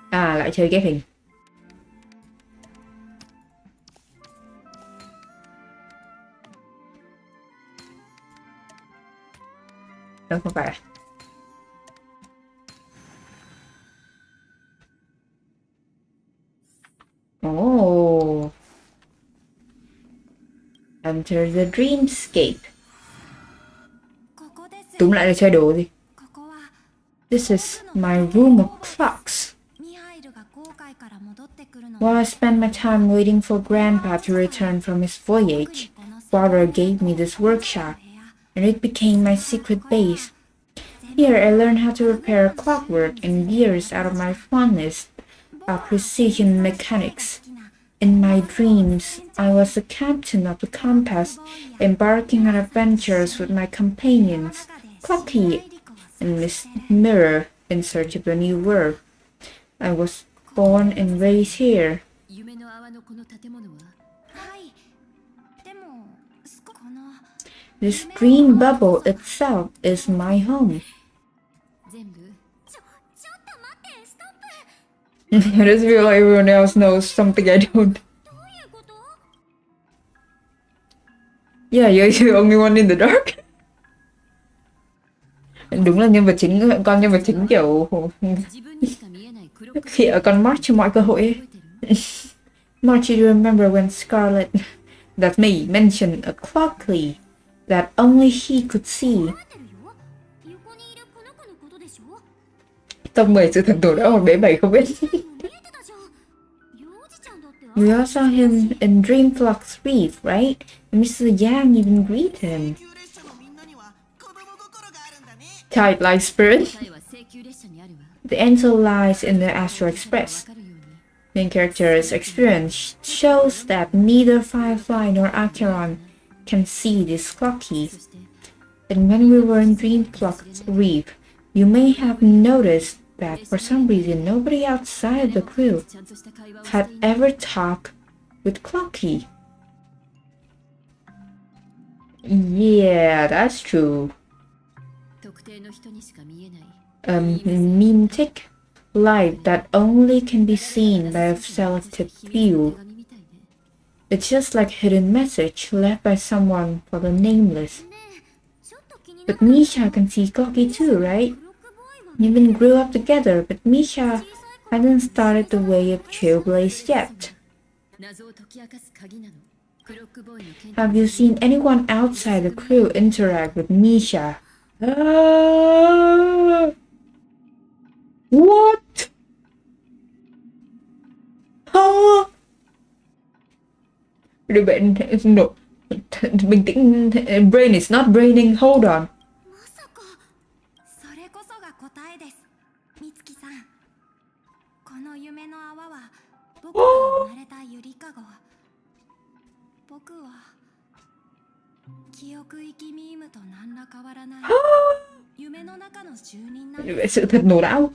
À, lại chơi ghép hình. Đâu không phải. Oh. Enter the dreamscape. Đúng lại là chơi đồ gì. This is my room of clocks. While I spent my time waiting for Grandpa to return from his voyage, Father gave me this workshop, and it became my secret base. Here I learned how to repair clockwork and gears out of my fondness of precision mechanics. In my dreams, I was the captain of the compass, embarking on adventures with my companions, Clocky and Miss Mirror, in search of a new world. I was born and raised here. This green bubble itself is my home. I just feel like everyone else knows something I don't. Yeah, you're the only one in the dark. Đúng là nhân vật chính, con nhân vật chính kiểu khịa con March cho mọi cơ hội ấy. March, you remember when Scarlett, that's me, mentioned a clockly that only he could see. Tông 10 sự thần tổ đã một bé 7 không biết. We all saw him in Dreamflux Reef, right? Mr. Yang even greeted him. Type like spirit. The answer lies in the Astral Express. Main character's experience shows that neither Firefly nor Acheron can see this clocky. And when we were in Dreamflux Reef, you may have noticed that for some reason nobody outside the crew had ever talked with Clocky. Yeah, that's true. Mimetic light that only can be seen by a selected few. It's just like a hidden message left by someone for the nameless. But Misha can see Clocky too, right? You even grew up together, but Misha hadn't started the way of Trailblaze yet. Have you seen anyone outside the crew interact with Misha? What? No. Bình tĩnh, brain is not braining, hold on. Sự thật nổ não.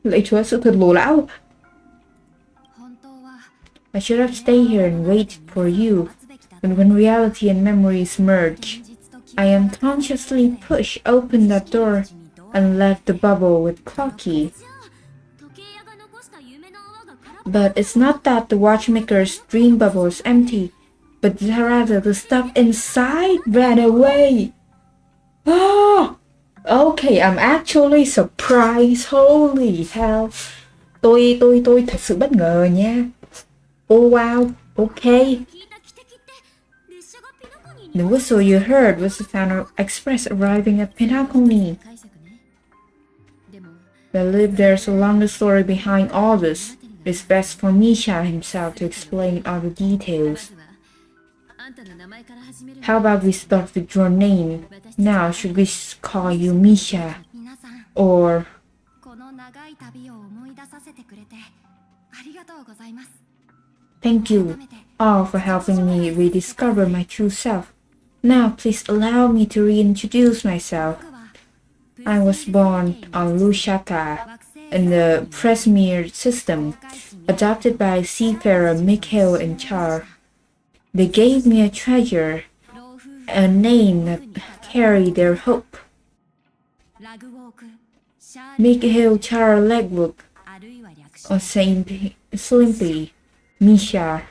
Lạy Chúa, sự thật nổ não. I should have stayed here and waited for you. But when reality and memories merge, I unconsciously pushed open that door and left the bubble with Clocky. But it's not that the watchmaker's dream bubble is empty, but rather the stuff inside ran away. Oh, okay, I'm actually surprised. Holy hell. Tôi thật sự bất ngờ nha. Oh wow, okay. The whistle you heard was the sound of express arriving at Penacony. I lived there so long the story behind all this. It's best for Misha himself to explain all the details. How about we start with your name? Now, should we call you Misha? Or... Thank you all for helping me rediscover my true self. Now, please allow me to reintroduce myself. I was born on Lusaka in the Presmere system, adopted by seafarer Mikhail and Char. They gave me a treasure, a name that carried their hope. Mikhail Char Legbook, or simply Misha.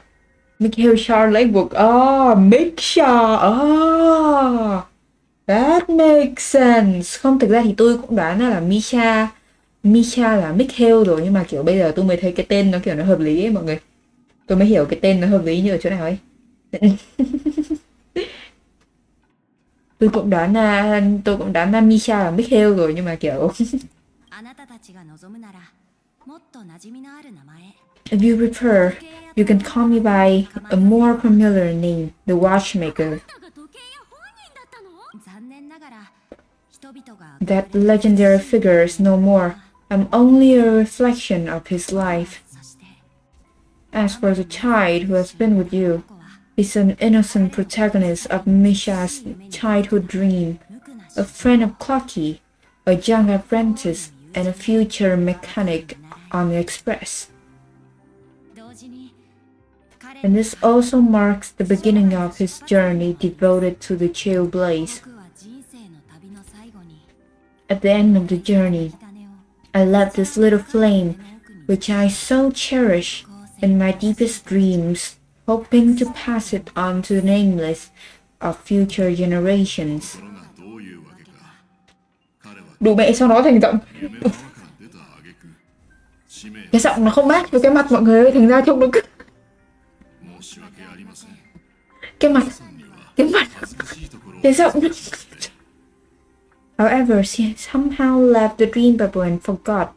Mikhail Char Legbook. Oh, Misha. Oh, that makes sense. Không, thực ra thì tôi cũng đoán là Misha. Misha là Mikhail rồi, nhưng mà kiểu bây giờ tôi mới thấy cái tên nó kiểu nó hợp lý ấy mọi người. Tôi mới hiểu cái tên nó hợp lý như ở chỗ nào ấy. Tôi cũng đoán là Misha là Mikhail rồi, nhưng mà kiểu if you prefer, you can call me by a more familiar name, the Watchmaker. That legendary figure is no more. I'm only a reflection of his life. As for the child who has been with you, he's an innocent protagonist of Misha's childhood dream, a friend of Clocky, a young apprentice, and a future mechanic on the express. And this also marks the beginning of his journey devoted to the trailblaze. At the end of the journey, I left this little flame, which I so cherish in my deepest dreams, hoping to pass it on to the nameless of future generations. Đủ mẹ sau đó thành giọng. Cái giọng nó không match với cái mặt mọi người ơi, thành ra trông nó cứ... Cái giọng nó... However, she somehow left the dream bubble and forgot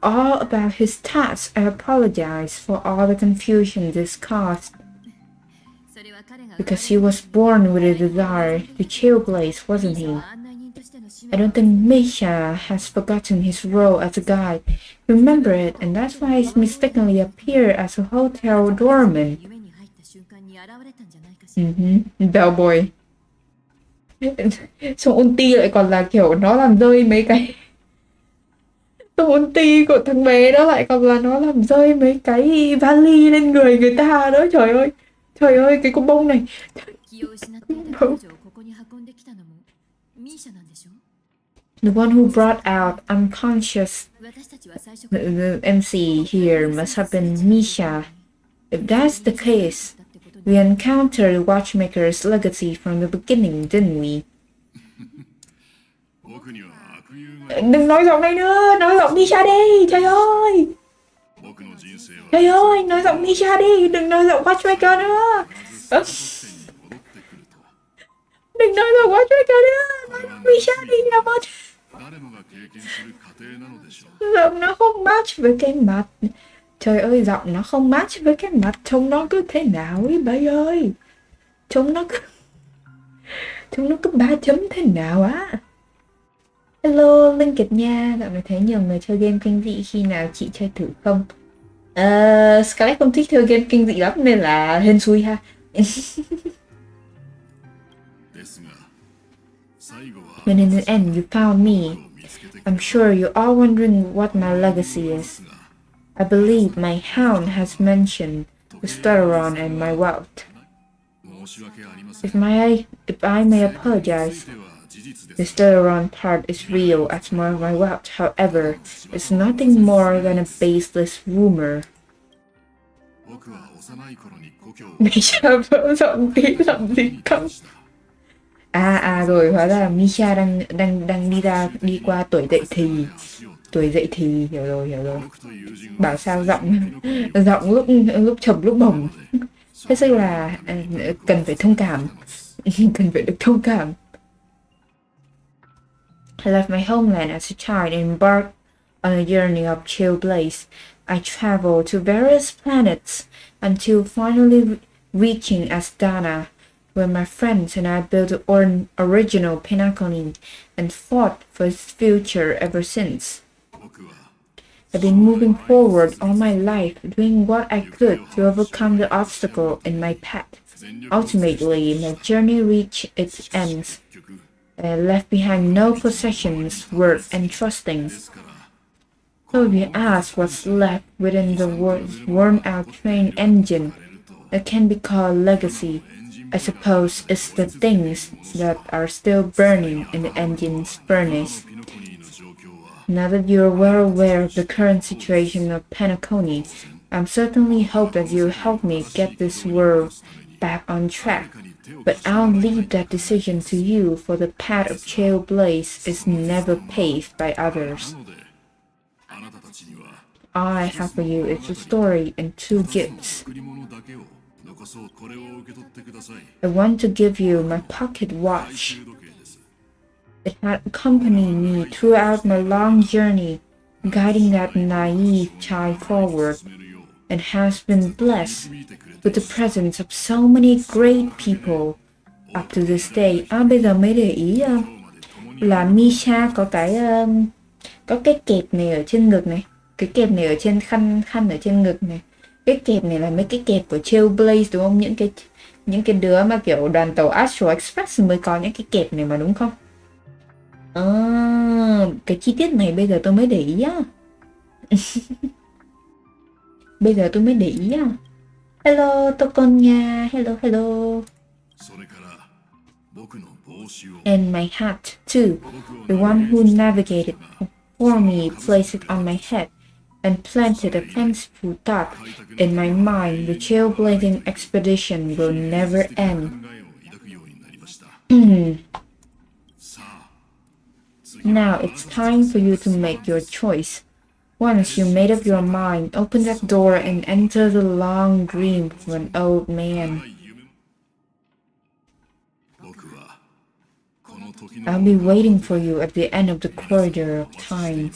all about his thoughts. I apologize for all the confusion this caused. Because he was born with a desire to trailblaze, wasn't he? I don't think Misha has forgotten his role as a guide. Remember it, and that's why he mistakenly appeared as a hotel doorman. Bellboy. Xong ulti lại còn là kiểu nó làm rơi mấy cái... Xong ulti của thằng bé đó lại còn là nó làm rơi mấy cái vali lên người ta đó. Trời ơi. Trời ơi, cái con bông này. The one who brought out unconscious the MC here must have been Misha. If that's the case, we encountered the Watchmaker's legacy from the beginning, didn't we? Đừng nói giọng này nữa, nói giọng Misha đi, trời ơi. Trời ơi, nói giọng Misha đi, đừng nói giọng Watchmaker nữa. Đừng nói giọng Watchmaker nữa, nói giọng Misha đi là một. Giọng nó không match với cái mặt. Trời ơi, giọng nó không match với cái mặt. Trông nó cứ thế nào ấy bấy ơi. Trông nó cứ 3 chấm thế nào á. Hello, Linh Kiệt nha. Dạo này thấy nhiều người chơi game kinh dị, khi nào chị chơi thử không? Scarlett không thích chơi game kinh dị lắm nên là hên xui ha. When in the end you found me, I'm sure you're all wondering what my legacy is. I believe my hound has mentioned the Stutteron and my wealth. If I may apologize, the Stutteron part is real as my wealth. However, it's nothing more than a baseless rumor. Misha vỡ giọng tí làm gì không? Rồi hóa ra là Misha đang đi qua tuổi dậy thì. Tuổi dậy thì, hiểu rồi. Bảo sao giọng lúc trầm lúc bổng. Thế sự là cần phải thông cảm. Cần phải được thông cảm. I left my homeland as a child and embarked on a journey of chill blaze. I traveled to various planets until finally reaching Astana, where my friends and I built an original pinnacle and fought for its future ever since. I've been moving forward all my life, doing what I could to overcome the obstacle in my path. Ultimately, my journey reached its ends. I left behind no possessions worth entrusting. So if you ask what's left within the worn-out train engine that can be called legacy, I suppose it's the things that are still burning in the engine's furnace. Now that you're well aware of the current situation of Penacony, I certainly hope that you'll help me get this world back on track. But I'll leave that decision to you, for the path of trailblaze is never paved by others. All I have for you is a story and 2 gifts. I want to give you my pocket watch. It had accompanied me throughout my long journey, guiding that naive child forward, and has been blessed with the presence of so many great people up to this day. Bây giờ mới để ý là Misha có cái kẹp này ở trên ngực này, cái kẹp này ở trên khăn ở trên ngực này. Cái kẹp này là mấy cái kẹp của Trailblaze đúng không? Những cái đứa mà kiểu đoàn tàu Astral Express mới có những cái kẹp này mà đúng không? Cái chi tiết này bây giờ tôi mới để ý á. Bây giờ tôi mới để ý á. Hello Tokon nha, hello. And my hat too, the one who navigated for me placed it on my head and planted a fanciful thought in my mind. The trailblazing expedition will never end. Now it's time for you to make your choice. Once you made up your mind, open that door and enter the long dream of an old man. I'll be waiting for you at the end of the corridor of time.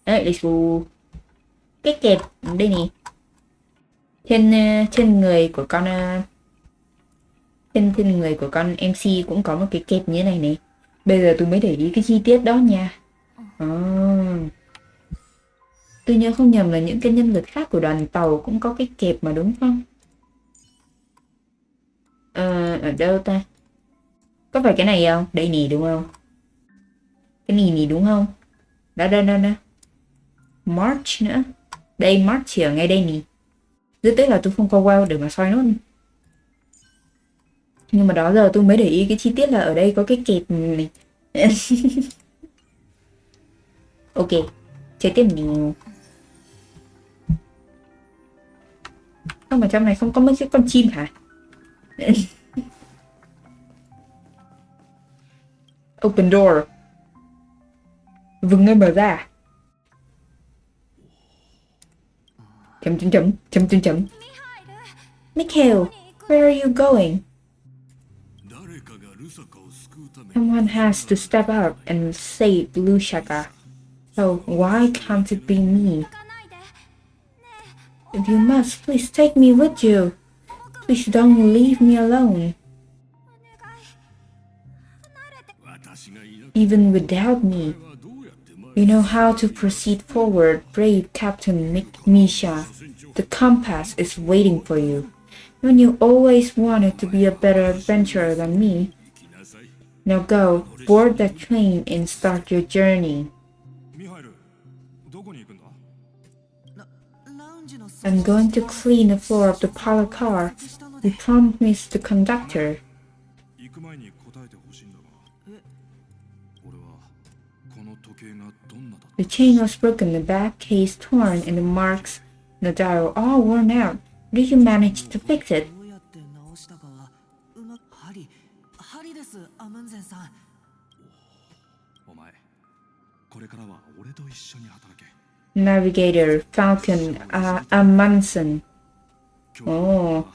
Let's go. Cái kẹp đây nè. Trên người của con trên người của con MC cũng có một cái kẹp như thế này này. Bây giờ tôi mới để ý cái chi tiết đó nha. Tôi nhớ không nhầm là những cái nhân vật khác của đoàn tàu cũng có cái kẹp mà đúng không? Ở đâu ta? Có phải cái này không? Đây nè đúng không? Cái này nè đúng không? Đó. March nữa. Đây March chỉ ở ngay đây nè. Rất tiếc là tôi không có wow để mà soi nốt. Nhưng mà đó giờ tôi mới để ý cái chi tiết là ở đây có cái kẹp này. Ok, chơi tiếp nào. Không mà trong này không có mấy cái con chim hả? Open door. Vừng ngay mở ra. Chấm. Mikhail, where are you going? Someone has to step up and save Lushaka. So why can't it be me? If you must, please take me with you. Please don't leave me alone. Even without me, you know how to proceed forward, brave Captain Misha. The compass is waiting for you. When you always wanted to be a better adventurer than me. Now go, board that train and start your journey. I'm going to clean the floor of the parlor car. You promised the conductor. The chain was broken, the back case torn, and the marks in the dial all worn out. Did you manage to fix it? Navigator, Falcon, Amundsen. Oh,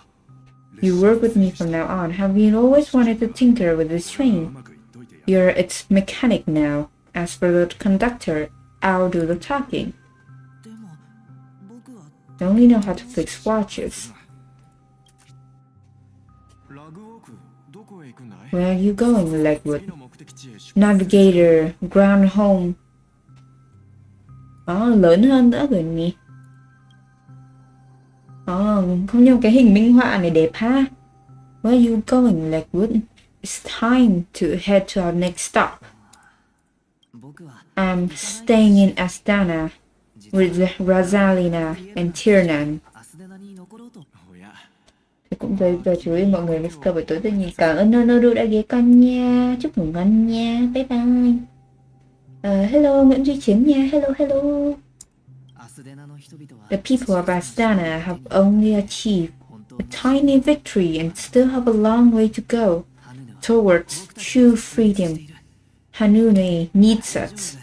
you work with me from now on. Have you always wanted to tinker with this train? You're its mechanic now. As for the conductor, I'll do the talking. I only know how to fix watches. Where are you going, Legwood? Navigator, ground home. Lớn hơn nữa rồi nhỉ? Không như cái hình minh họa này đẹp ha. Where are you going, Legwood? It's time to head to our next stop. I'm staying in Astana with Rosalina and Tiernan. Cũng giờ chú ý mọi người let's go buổi tối tự nhiên. Cảm ơn nhaoooo đã ghé con nha. Chúc ngủ ngon nha. Bye bye. Hello Nguyễn Duy Chiến nha. Hello. The people of Astana have only achieved a tiny victory and still have a long way to go towards true freedom. Hanune needs us.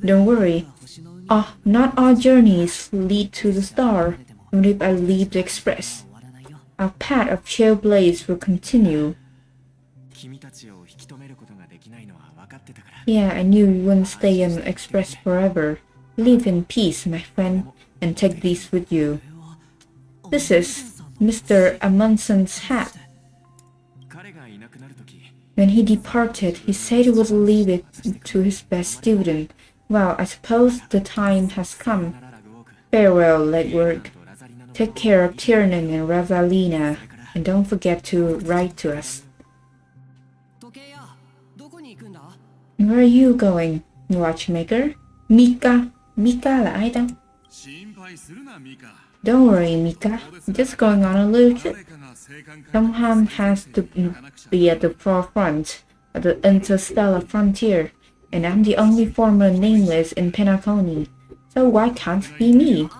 Don't worry. Not all journeys lead to the star, even if I leave the express. Our path of trailblaze will continue. Yeah, I knew you wouldn't stay in the express forever. Live in peace, my friend, and take these with you. This is Mr. Amundsen's hat. When he departed, he said he would leave it to his best student. Well, I suppose the time has come. Farewell, Legwork. Take care of Tiernan and Rosalina, and don't forget to write to us. Where are you going, watchmaker? Mika. Mika là ai ta? Don't worry, Mika. I'm just going on a little trip. Someone has to be at the forefront of the interstellar frontier, and I'm the only former nameless in Penacony. So why can't it be me?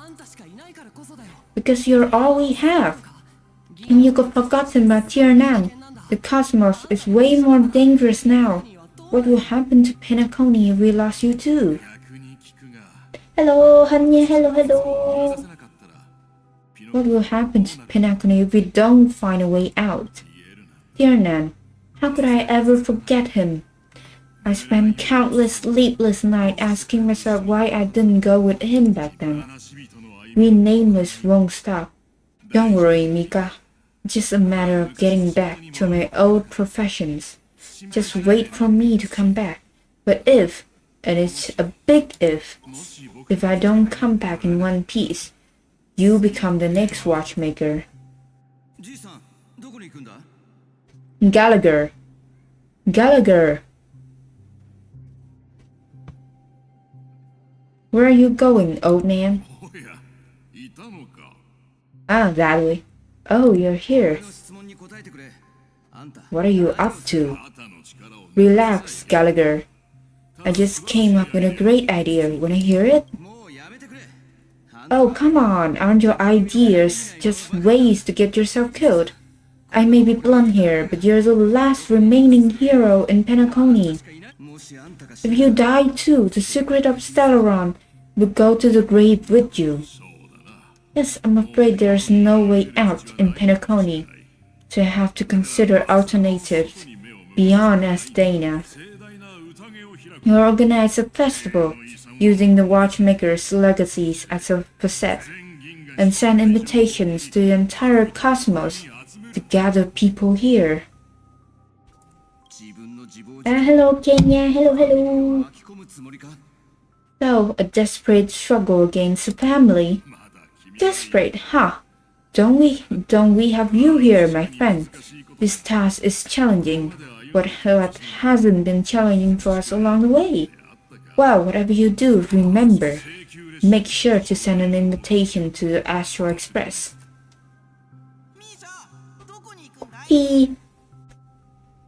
Because you're all we have. And you got forgotten about Tiernan. The cosmos is way more dangerous now. What will happen to Penacony if we lost you too? Hello, Hanya. Hello. What will happen to Penacony if we don't find a way out? Tiernan, how could I ever forget him? I spent countless sleepless nights asking myself why I didn't go with him back then. We nameless won't stop. Don't worry, Mika. It's just a matter of getting back to my old professions. Just wait for me to come back. But if, and it's a big if I don't come back in one piece, you become the next watchmaker. Gallagher. Where are you going, old man? Valerie. Oh, you're here. What are you up to? Relax, Gallagher. I just came up with a great idea. Wanna hear it? Oh, come on. Aren't your ideas just ways to get yourself killed? I may be blunt here, but you're the last remaining hero in Penacony. If you die too, the secret of Stellaron will go to the grave with you. Yes, I'm afraid there's no way out in Penacony, so I have to consider alternatives. beyond as Dana. You organize a festival using the watchmaker's legacies as a facade and send invitations to the entire cosmos to gather people here. Hello Kenya, hello. So, a desperate struggle against the family. Desperate, huh? Don't we have you here, my friend? This task is challenging, but what hasn't been challenging for us along the way? Well, whatever you do, remember, make sure to send an invitation to the Astral Express.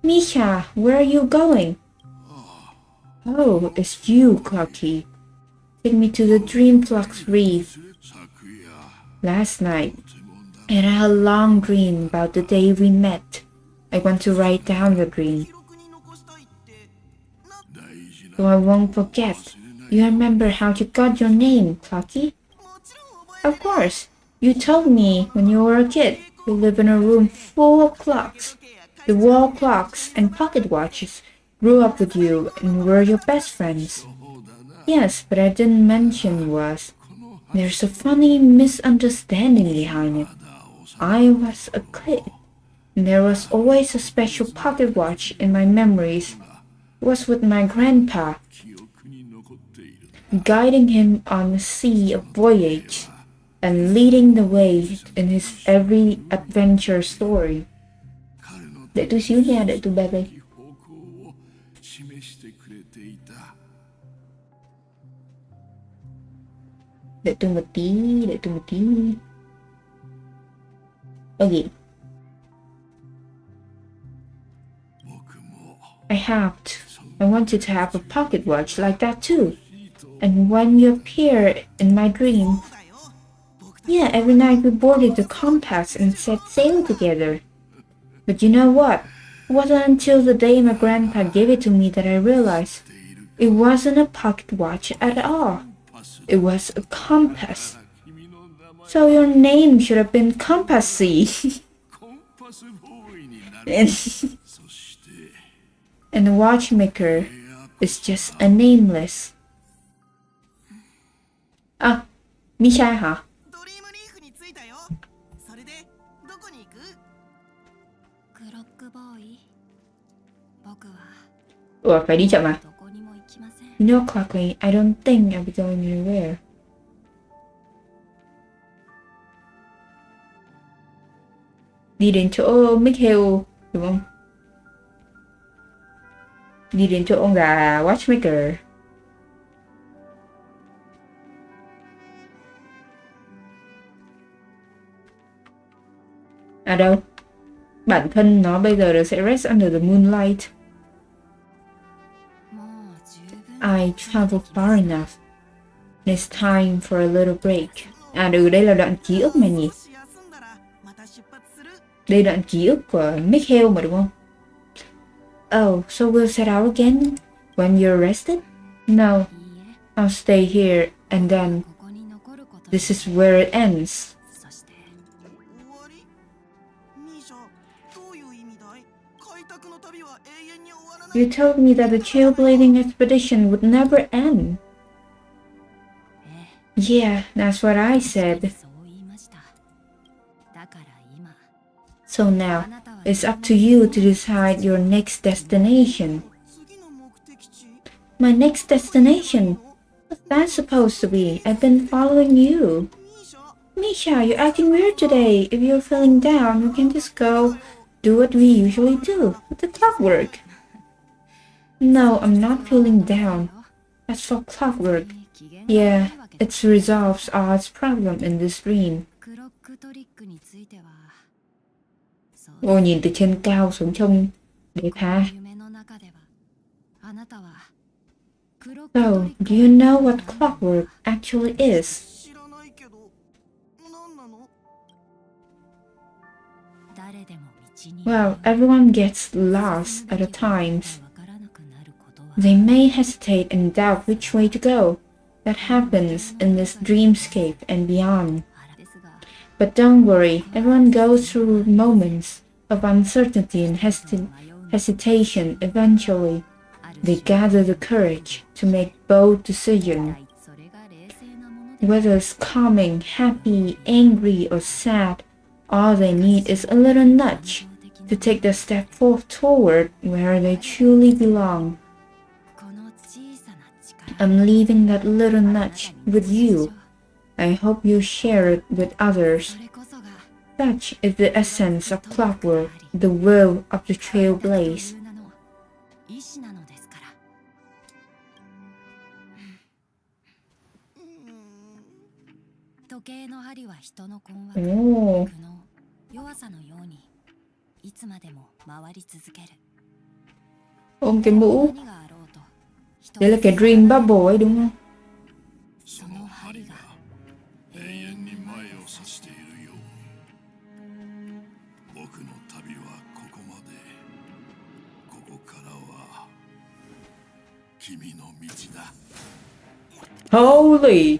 Misha, where are you going? Oh, it's you, Clocky. Take me to the Dreamflux Reef. Last night, I had a long dream about the day we met. I want to write down the dream, so I won't forget. You remember how you got your name, Clocky? Of course. You told me when you were a kid. You live in a room full of clocks. The wall clocks and pocket watches grew up with you and were your best friends. Yes, but I didn't mention was there's a funny misunderstanding behind it. I was a kid, and there was always a special pocket watch in my memories. It was with my grandpa, guiding him on the sea of voyage and leading the way in his every adventure story. Đợi tôi xíu nha, đợi tôi baby. Đợi tôi một tí. Okay. I wanted to have a pocket watch like that too. And when you appear in my dream, yeah, every night we boarded the compass and set sail together. But you know what? It wasn't until the day my grandpa gave it to me that I realized it wasn't a pocket watch at all. It was a compass. So your name should have been Compassy. And the watchmaker is just a nameless. Ah, Misha hả? Ủa, phải đi chậm à? No, Clockley, I don't think I'll be going anywhere. Đi đến chỗ Mikhail, đúng không? Đi đến chỗ ông già watchmaker. À đâu? Bản thân nó bây giờ sẽ rest under the moonlight. I traveled far enough. It's time for a little break. À đây là đoạn ký ức mà nhỉ? Đây đoạn ký ức của Mikhail mà đúng không? Oh, so we'll set out again when you're rested? No, I'll stay here and then this is where it ends. You told me that the trailblazing expedition would never end. Yeah, that's what I said. So now, it's up to you to decide your next destination. My next destination? What's that supposed to be? I've been following you. Misha, you're acting weird today. If you're feeling down, you can just go do what we usually do, with the clockwork. No, I'm not feeling down. As for clockwork, yeah, it resolves all its problem in this dream. Ô, nhìn từ trên cao xuống trông đẹp ha. So, do you know what clockwork actually is? Well, everyone gets lost at times. They may hesitate and doubt which way to go. That happens in this dreamscape and beyond. But don't worry, everyone goes through moments of uncertainty and hesitation. Eventually, they gather the courage to make bold decisions. Whether it's calming, happy, angry, or sad, all they need is a little nudge to take the step forward where they truly belong. I'm leaving that little nudge with you. I hope you share it with others. Such is the essence of clockwork, the will of the trailblaze. Oh. Ôm cái mũ. Đấy là cái dream bubble ấy đúng không? Holy!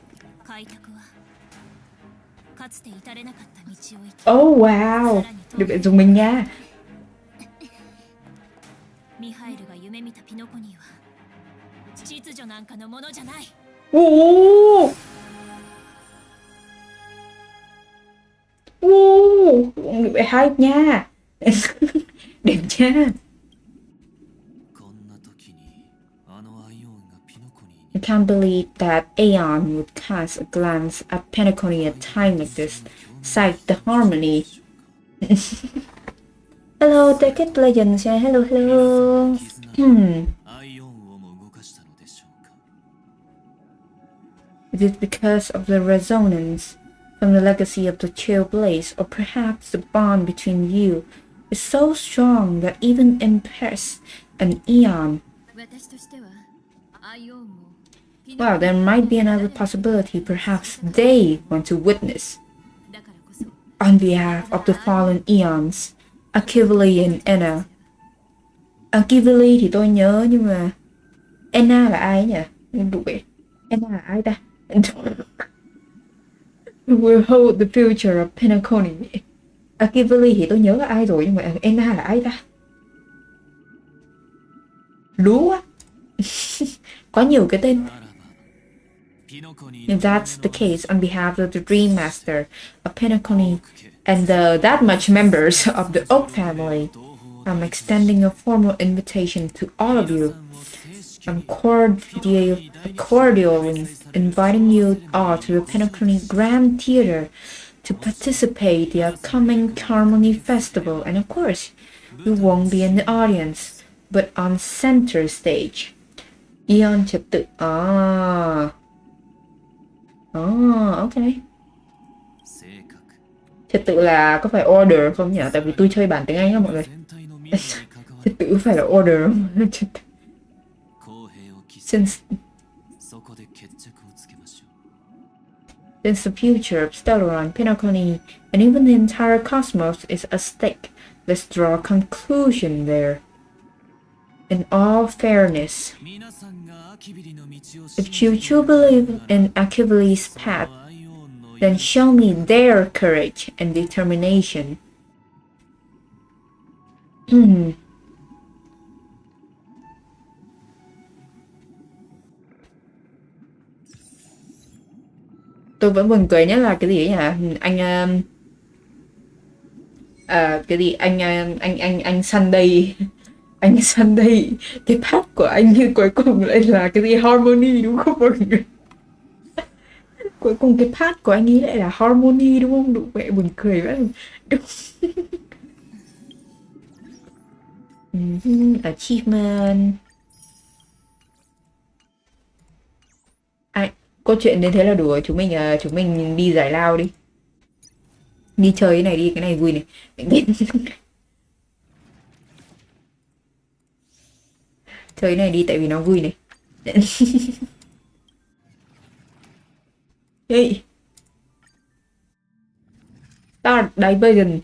Oh wow! Được bạn dùng mình nha. Wow! Wow! Được bạn hype nha. Đẹp nha. I can't believe that Aeon would cast a glance at Penacony at a time like this. Cite the harmony. Hello, Decade Legends. Hello, hello. Is it because of the resonance from the legacy of the Trailblaze, or perhaps the bond between you is so strong that even impress an Aeon? Well, there might be another possibility. Perhaps they want to witness, on behalf of the fallen Aeons, Akivali and Enna. Akivali thì tôi nhớ, nhưng mà Enna là ai nhỉ? Đủ vậy. Enna là ai ta? Will hold the future of Penacony. Akivali thì tôi nhớ là ai rồi, nhưng mà Enna là ai ta? Lú quá. Có nhiều cái tên. If that's the case, on behalf of the Dream Master of Penacony and the that much members of the Oak family, I'm extending a formal invitation to all of you. I'm cordially inviting you all to the Penacony Grand Theater to participate in the upcoming Harmony Festival, and of course, you won't be in the audience, but on center stage. Aeon trật tự. Ok. Trật tự là có phải order không nhỉ? Tại vì tôi chơi bản tiếng Anh á mọi người. Trật tự phải là order không? Since the future of Stellaron, Penacony, and even the entire cosmos is at stake, let's draw a conclusion there. In all fairness, if you truly believe in Akivali's path, then show me their courage and determination. Tôi vẫn buồn cười nhất là cái gì ấy nhỉ? Cái gì anh Sunday. Anh Sunday, cái part của anh như cuối cùng lại là cái gì harmony đúng không mọi người? Cuối cùng cái part của anh ấy lại là harmony đúng không? Đủ mẹ buồn cười quá. Achievement. Câu chuyện đến thế là đủ rồi. Chúng mình đi giải lao đi. Đi chơi cái này đi, cái này vui này. Chơi cái này đi tại vì nó vui này. Hey. Start Diversion.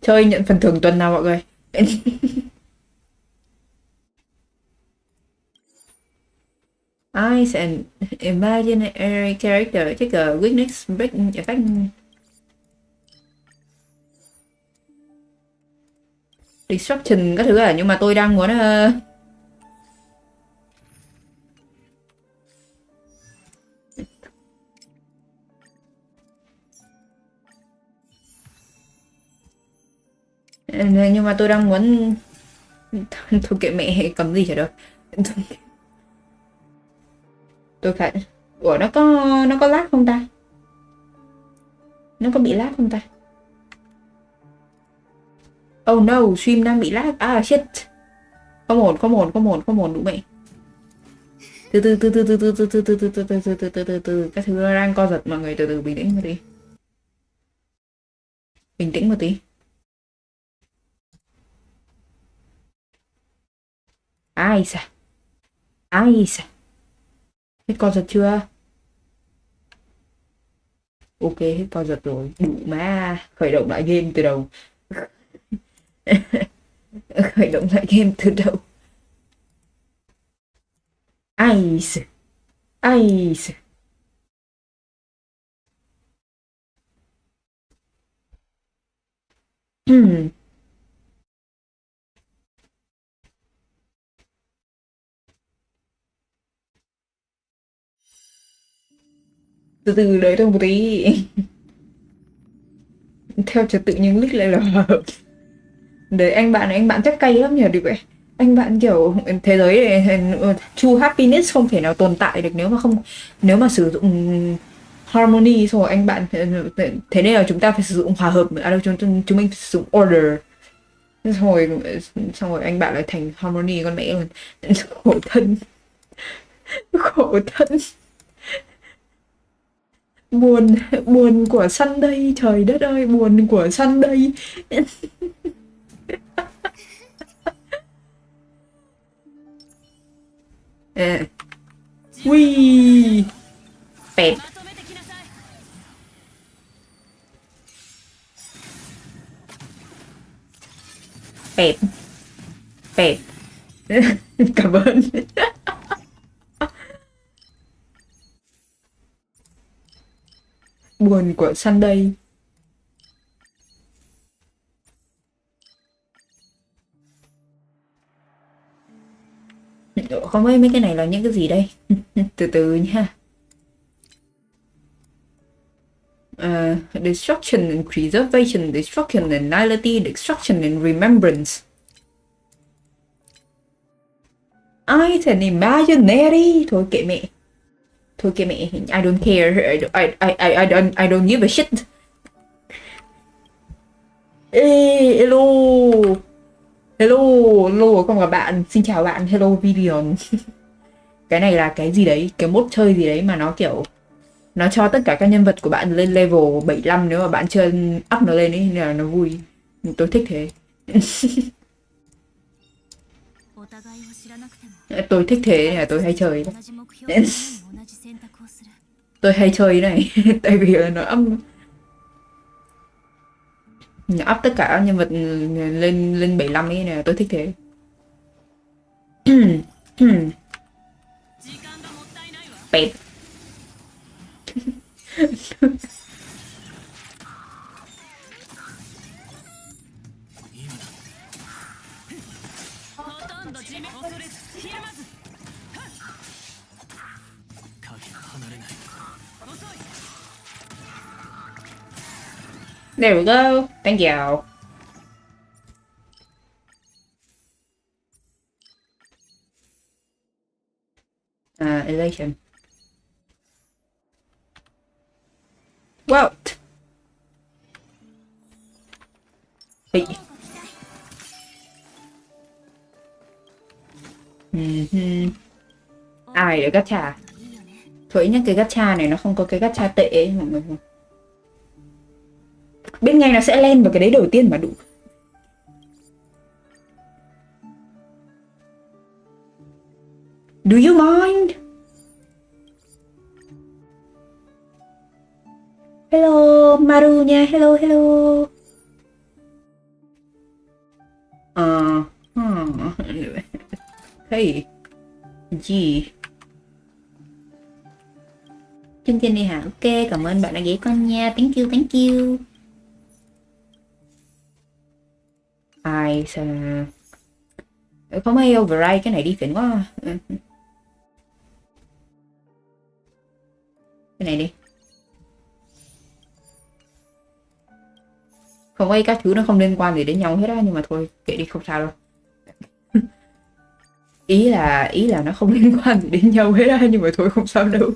Chơi nhận phần thưởng tuần nào mọi người. Eyes and imaginary character. Check a weakness break effect. Destruction các thứ à, nhưng mà tôi đang muốn nhưng mà tôi đang muốn thôi kệ mẹ, cầm gì chả được. Tôi phải. Ủa nó có lag không ta? Nó có bị lag không ta? Oh no, stream đang bị lag. Ah shit. Không ổn, không ổn, không ổn, không ổn, đủ mẹ. Từ từ từ từ từ từ từ từ từ từ từ từ từ từ từ từ các thứ đang co giật, mọi người từ từ bình tĩnh một tí. Bình tĩnh một tí. Ai xa. Ai xa. Hết co giật chưa? Ok, hết co giật rồi. Đủ mà. Khởi động lại game từ đầu. Khởi động lại game từ đầu. Ai xa. Ai xa. Từ từ đợi tôi một tí. Theo trật tự nhưng lít lại là hợp. Đấy, anh bạn chắc cay lắm nhỉ, được vậy. Anh bạn kiểu thế giới này, true happiness không thể nào tồn tại được nếu mà sử dụng harmony. Xong rồi anh bạn, thế nên là chúng ta phải sử dụng hòa hợp, à đâu, chúng mình phải sử dụng order. Xong rồi anh bạn lại thành harmony con mẹ luôn. Khổ thân. Khổ thân. Buồn, buồn của Sunday, trời đất ơi, buồn của Sunday. Ui, pẹp. Pẹp. Pẹp. Cảm ơn. Buồn của Sunday. Không biết mấy cái này là những cái gì đây. Từ từ nha. Destruction and preservation, destruction and nihility, destruction and remembrance. I an imaginary. Thôi kệ mẹ. Thôi kệ mẹ. I don't care. I don't give a shit. Ê, hello. Hello, hello không, các bạn. Xin chào bạn. Hello Vidion. Cái này là cái gì đấy, cái mode chơi gì đấy mà nó kiểu nó cho tất cả các nhân vật của bạn lên level 75 nếu mà bạn chơi up nó lên ấy, nên là nó vui. Tôi thích thế. Tôi thích thế nên là tôi hay chơi. Tôi hay chơi này tại vì là nó up tất cả các nhân vật lên 75 ấy, này tôi thích thế. Pẹp. There we go. Thank you. Elation. What? Hey. Ai được gacha? Thuỷ nhá, cái gacha này nó không có cái gacha tệ ấy, mọi người. Bên ngay nó sẽ lên vào cái đấy đầu tiên mà đủ. Do you mind? Hello Maru nha, hello hello. Hey. Gì? Chương trình đi hả? Ok, cảm ơn bạn đã ghé con nha. Thank you, thank you. Ai sao không hay override cái này đi phiền quá. Cái này đi. Không ấy các thứ nó không liên quan gì đến nhau hết á, nhưng mà thôi kệ đi không sao đâu. Ý là nó không liên quan gì đến nhau hết á, nhưng mà thôi không sao đâu.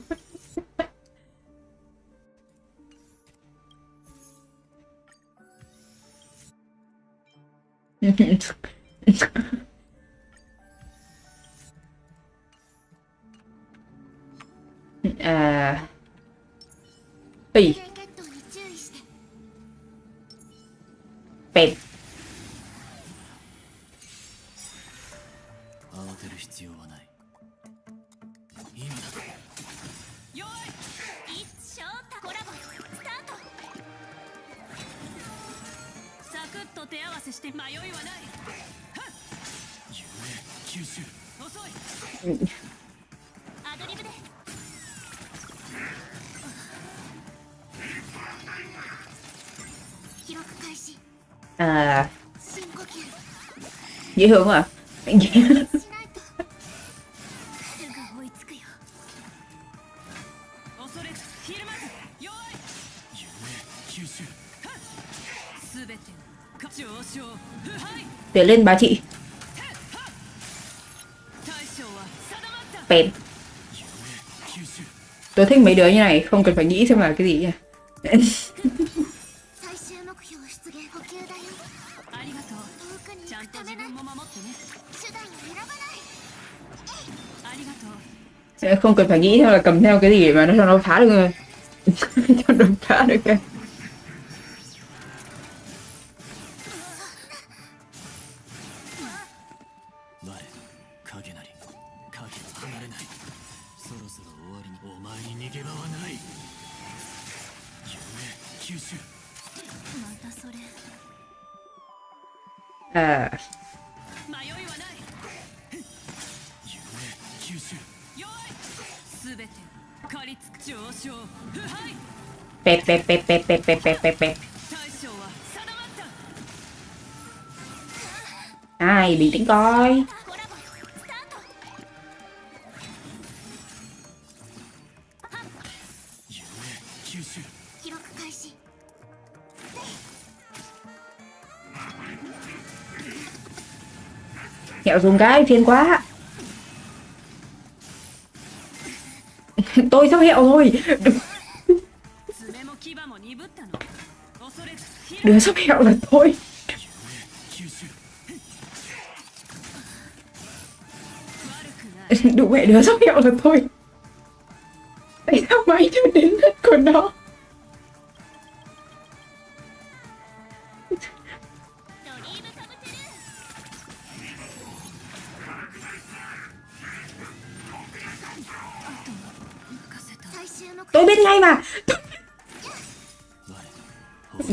À, ý, bẹp. 慌てる必要はない。今だ。よい。一生コラボスタート。サクッと手合わせして迷いはない。夢吸収。遅い。アドリブで。記録開始。À, 深呼吸。 dễ thương à. để lên bà chị. Bẹp. Tôi thích mấy đứa như này, không cần phải nghĩ xem là cái gì nha. Không cần phải nghĩ theo là cầm theo cái gì để mà nó cho nó phá được rồi. Cho nó phá được cái. À. Bẹp bẹp bẹp bẹp bẹp bẹp bẹp bẹp bẹp. Ai bình tĩnh coi. Kẹo dùng cái phiền quá. Tôi sắp hẹo rồi. Đứa sắp hẹo là tôi. Đủ mẹ, đứa sắp hẹo là tôi. Tại sao mày chưa đến hết của nó? Tôi biết ngay mà.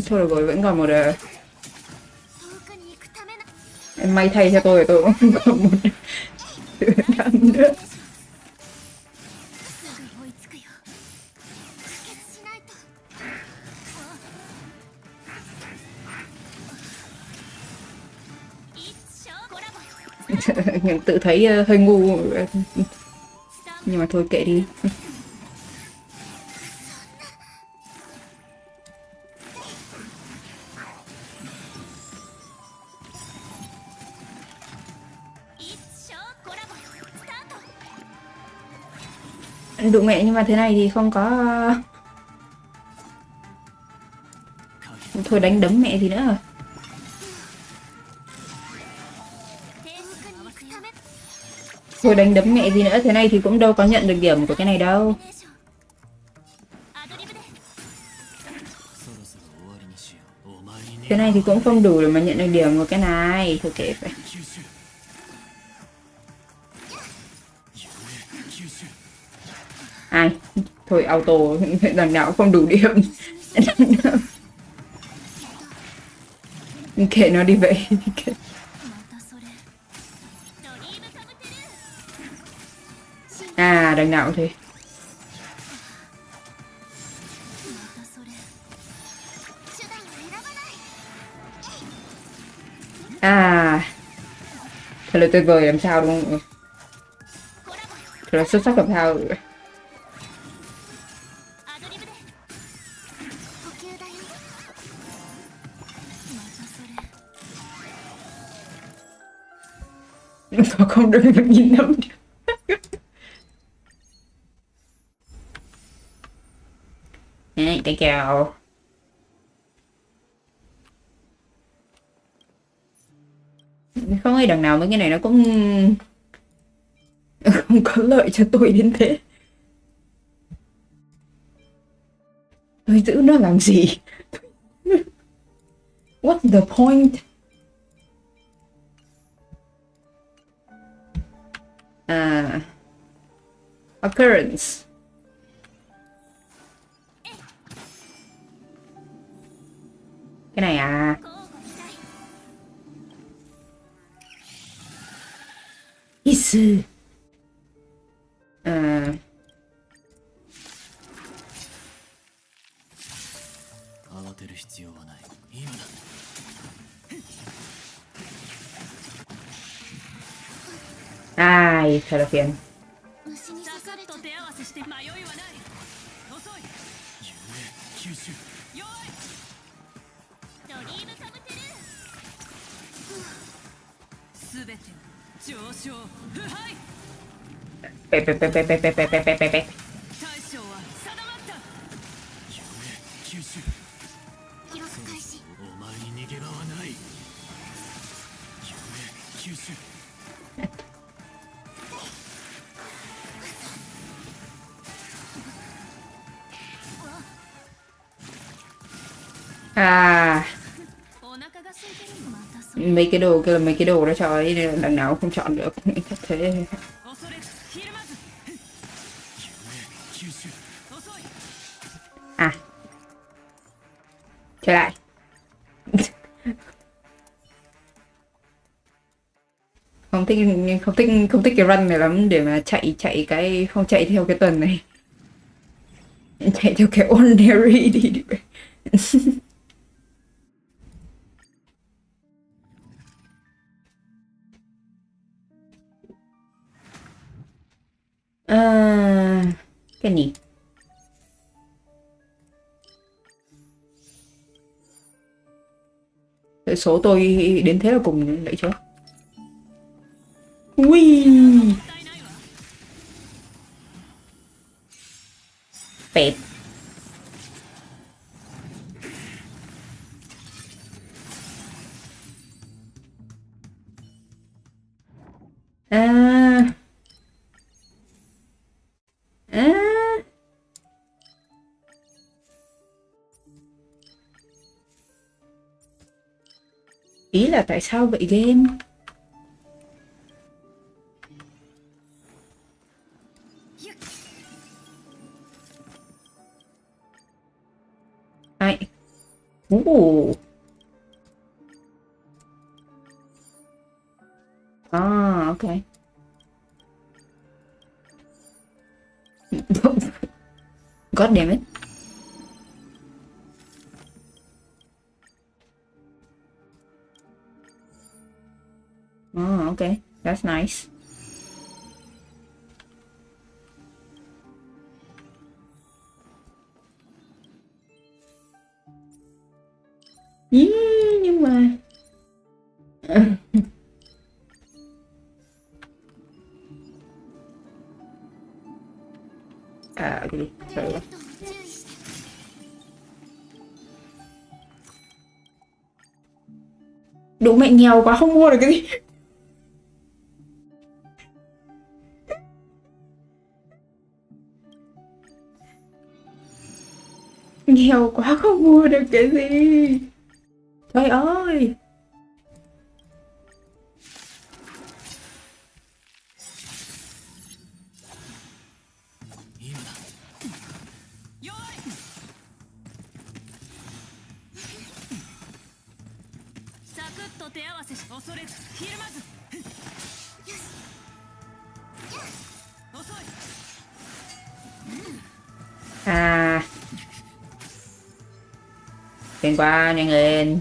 Thôi được rồi, vẫn còn một may thay cho tôi cũng còn một sự đam nữa. Tự thấy hơi ngu, nhưng mà thôi kệ đi. Đụng mẹ, nhưng mà thế này thì không có. Thôi đánh đấm mẹ gì nữa. Thôi đánh đấm mẹ gì nữa, thế này thì cũng đâu có nhận được điểm của cái này đâu. Cái này thì cũng không đủ để mà nhận được điểm của cái này. Thôi kệ vậy. Ai? Thôi auto đằng nào cũng không đủ điểm. Kệ nó đi vậy. À, đằng nào cũng thế. À, thật là tuyệt vời làm sao đúng không? Thật là xuất sắc làm sao? アドリブで呼吸だよ。またそれ Nó không được được nhìn năm được. Đấy, tay chào. Không ai đằng nào mấy cái này nó cũng không có lợi cho tôi đến thế. Tôi giữ nó làm gì? What's the point? À, occurrence. Cái này à? 交互期待。 Is. À, 慌てる必要はない。今だ。 ai, thật là phiền. 虫に刺されちゃった。手合わせして迷いはない。遅い。夢吸収。弱い。ドリームカムトゥルー。すべて上昇腐敗。 Pe, pe, pe, pe, pe, pe, pe, pe, pe, pe, pe. 大将は定まった。夢吸収。記録開始。お前に逃げ場はない。夢吸収。 À, お腹が空いてる。またそれ。 mấy cái đồ kia là mấy cái đồ đó cho ấy nên đằng nào cũng không chọn được. Chắc thế. 恐れずひるまず。夢吸収。遅い。 À, trở lại. Không thích cái run này lắm để mà chạy cái không chạy theo cái tuần này. Chạy theo cái ordinary đi. À, cái gì? Cái số tôi đến thế là cùng đấy chứ. Ui, もったいないわ。 pẹp. À, à, ý là tại sao vậy game? Ai? Ah, okay. God damn it. Oh, okay. That's nice. Nhưng mà à, cái gì? Trời ơi. Đủ mẹ nghèo quá không mua được cái gì. Nghèo quá không mua được cái gì. Trời ơi. À, phiền quá, nhanh lên.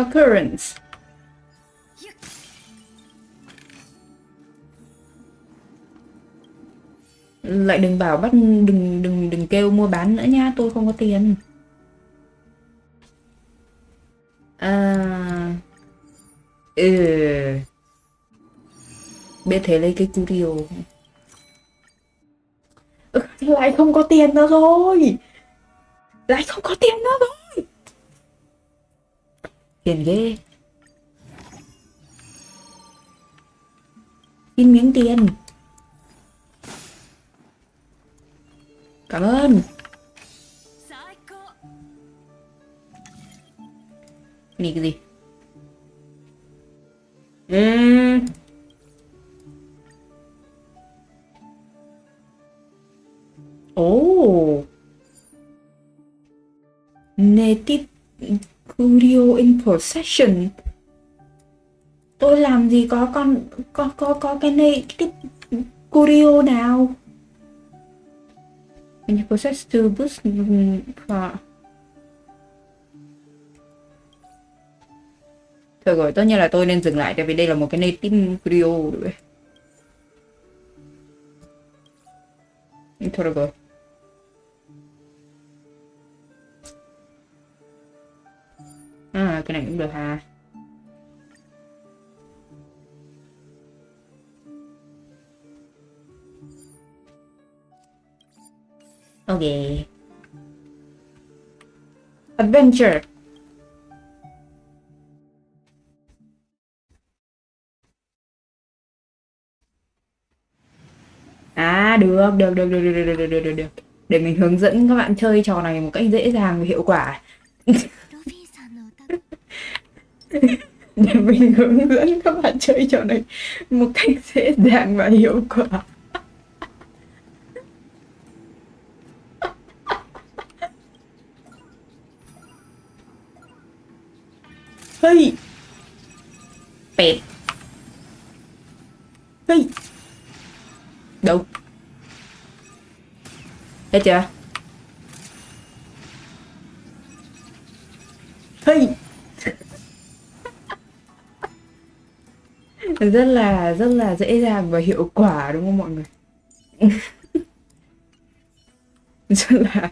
Occurrence. Lại đừng bảo bắt, đừng kêu mua bán nữa nha, tôi không có tiền. Biết thế lấy cái curio. Lại không có tiền nữa rồi. Lại không có tiền nữa rồi. Tiền ghê. Xin miếng tiền. Cảm ơn. Này cái gì? Oh. Native Curio in possession. Tôi làm gì có cái này cái Curio nào? When you possess to boost thôi rồi, tất nhiên là tôi nên dừng lại tại vì đây là một cái native Curio rồi. Thôi được rồi. Cái này cũng được ha. Ok. Adventure. Được. Để mình hướng dẫn các bạn chơi trò này một cách dễ dàng và hiệu quả. Để mình hướng dẫn các bạn chơi trò này một cách dễ dàng và hiệu quả. Hey. Pẹt. Hey. Đâu? Hết chưa? Hey. Rất là dễ dàng và hiệu quả đúng không mọi người? rất là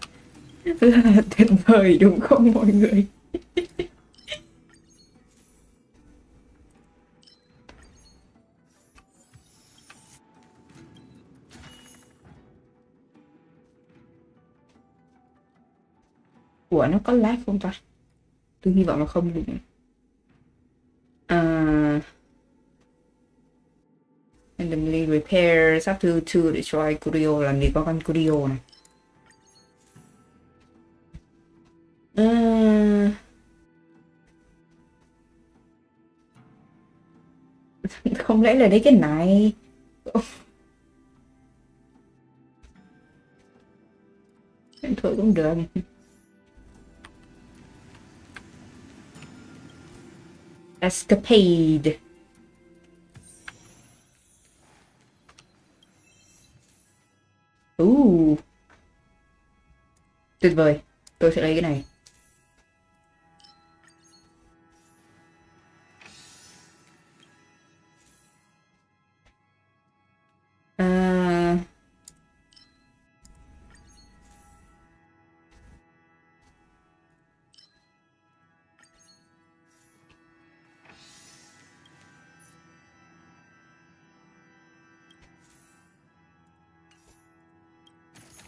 tuyệt vời đúng không mọi người? Ủa nó có lag không ta? Tôi hy vọng là không được. Randomly repair chapter 2 để try Curio, làm gì có con Curio này. Không lẽ là đấy cái này? Thôi cũng được. Escapade. Tuyệt vời. Tôi sẽ lấy cái này.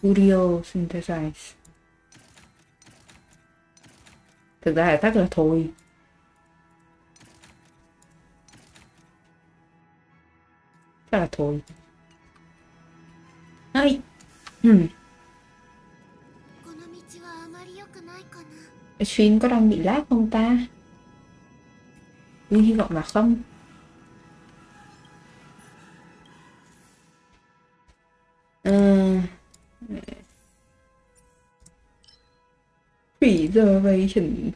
Curio synthesize. Thực ra là chắc là thôi. Chắc là thôi. Ây. Stream có đang bị lag không ta? Tôi hy vọng là không. Thủy giờ vậy chỉnh.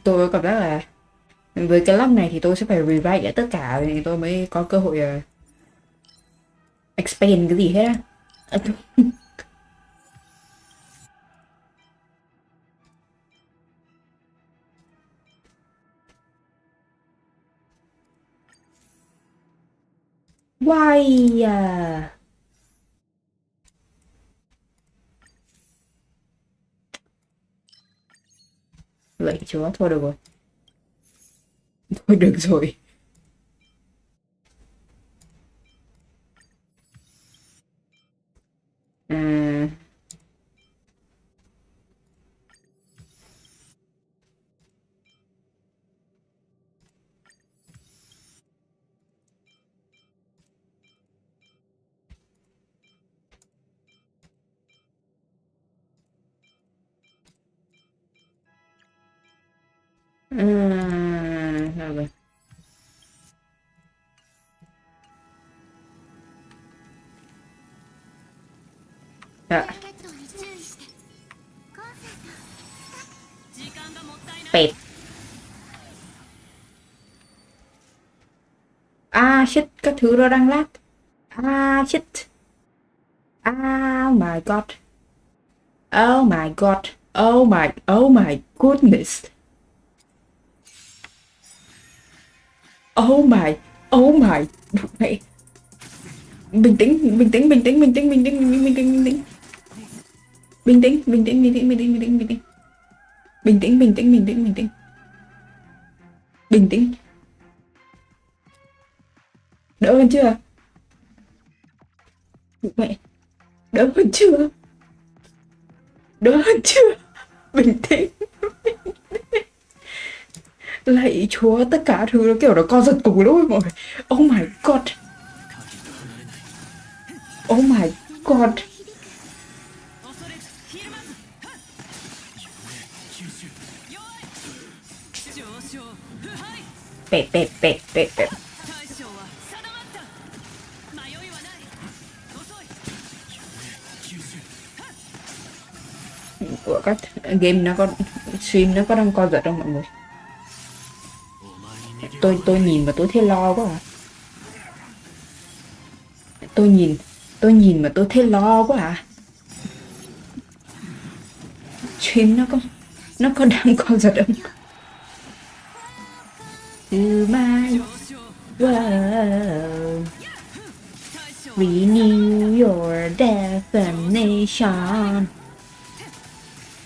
Tôi có cảm giác là Với cái log này thì tôi sẽ phải rewrite lại tất cả thì tôi mới có cơ hội expand cái gì hết á. Why à? Vậy chúa, thôi được rồi. Thôi được rồi. À, rồi. Dạ. 時間がもったいない。 Pẹt. À shit, các thứ nó đang lag. Ah shit. Oh my god. Oh my god. Oh my goodness. Oh my. Mẹ. Bình tĩnh, bình tĩnh, bình tĩnh, bình tĩnh, bình tĩnh, bình tĩnh, bình tĩnh. Bình tĩnh, bình tĩnh, bình tĩnh, bình tĩnh, bình tĩnh, bình tĩnh. Bình tĩnh, bình tĩnh, bình tĩnh, bình tĩnh. Bình tĩnh. Đỡ hơn chưa? Mẹ. Đỡ hơn chưa? Đỡ hơn chưa? Bình tĩnh. Lạy chúa, tất cả thứ nó kiểu nó co giật cùng lúc ấy mọi người. Oh my god. Oh my god. 恐れずひるまず。吸収。弱い。上昇。腐敗。 Pẹt pẹt pẹt pẹt pẹt. 大将は定まった。迷いはない。遅い。吸収。 Của các game nó có stream nó có đang co giật không mọi người? Tôi nhìn mà tôi thấy lo quá à. Tôi nhìn mà tôi thấy lo quá à. Stream nó có đang co giật không? To my world, renew your definition.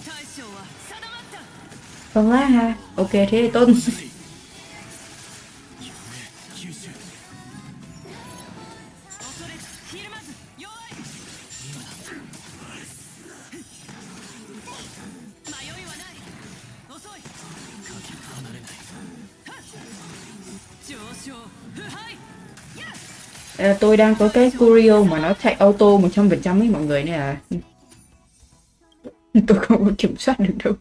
大将は定まった。 Không á ha. Ok thế thì tốt. 吸収。恐れずひるまず。弱い。今だ。迷いはない。遅い。かけ離れない。上昇。腐敗。 Tôi đang có cái Curio mà nó chạy auto 100% ấy mọi người, nên là tôi không có kiểm soát được đâu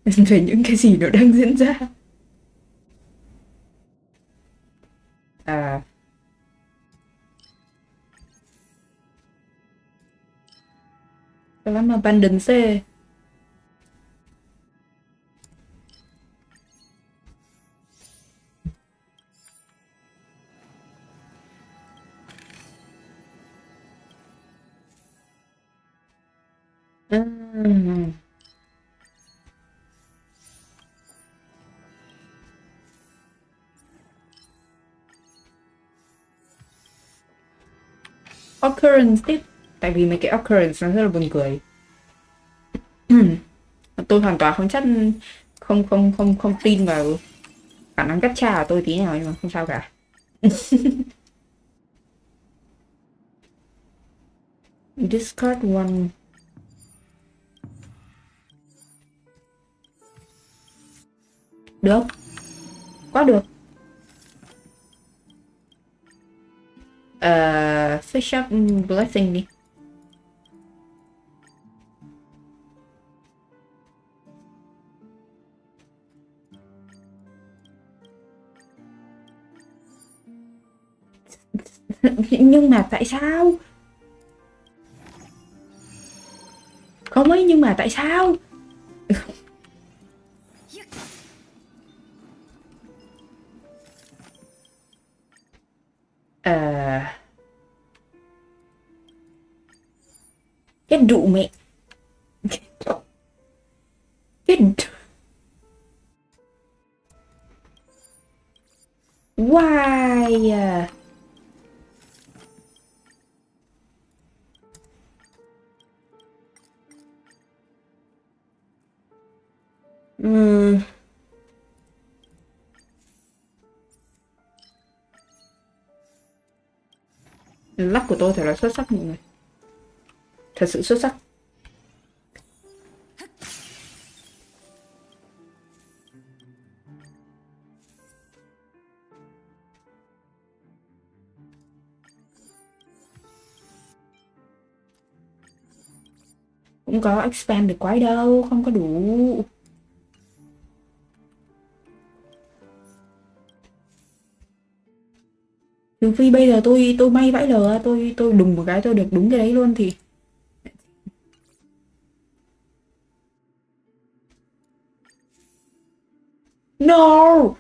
về những cái gì nó đang diễn ra. À, cái lắm mà abundance. Occurrence tiếp, tại vì mấy cái occurrence nó rất là buồn cười. Tôi hoàn toàn không chắc, không tin vào khả năng gacha của tôi tí nào, nhưng mà không sao cả. Discard one. Được, quá được. Fish up blessing đi. Nhưng mà tại sao? Không ấy, nhưng mà tại sao? Cái đụ mẹ. Cái why à? Lắc của tôi thật là xuất sắc mọi người. Thật sự xuất sắc. Cũng có expand được quái đâu, không có đủ. Trừ phi bây giờ tôi may vãi lờ, tôi đùng một cái tôi được đúng cái đấy luôn thì no.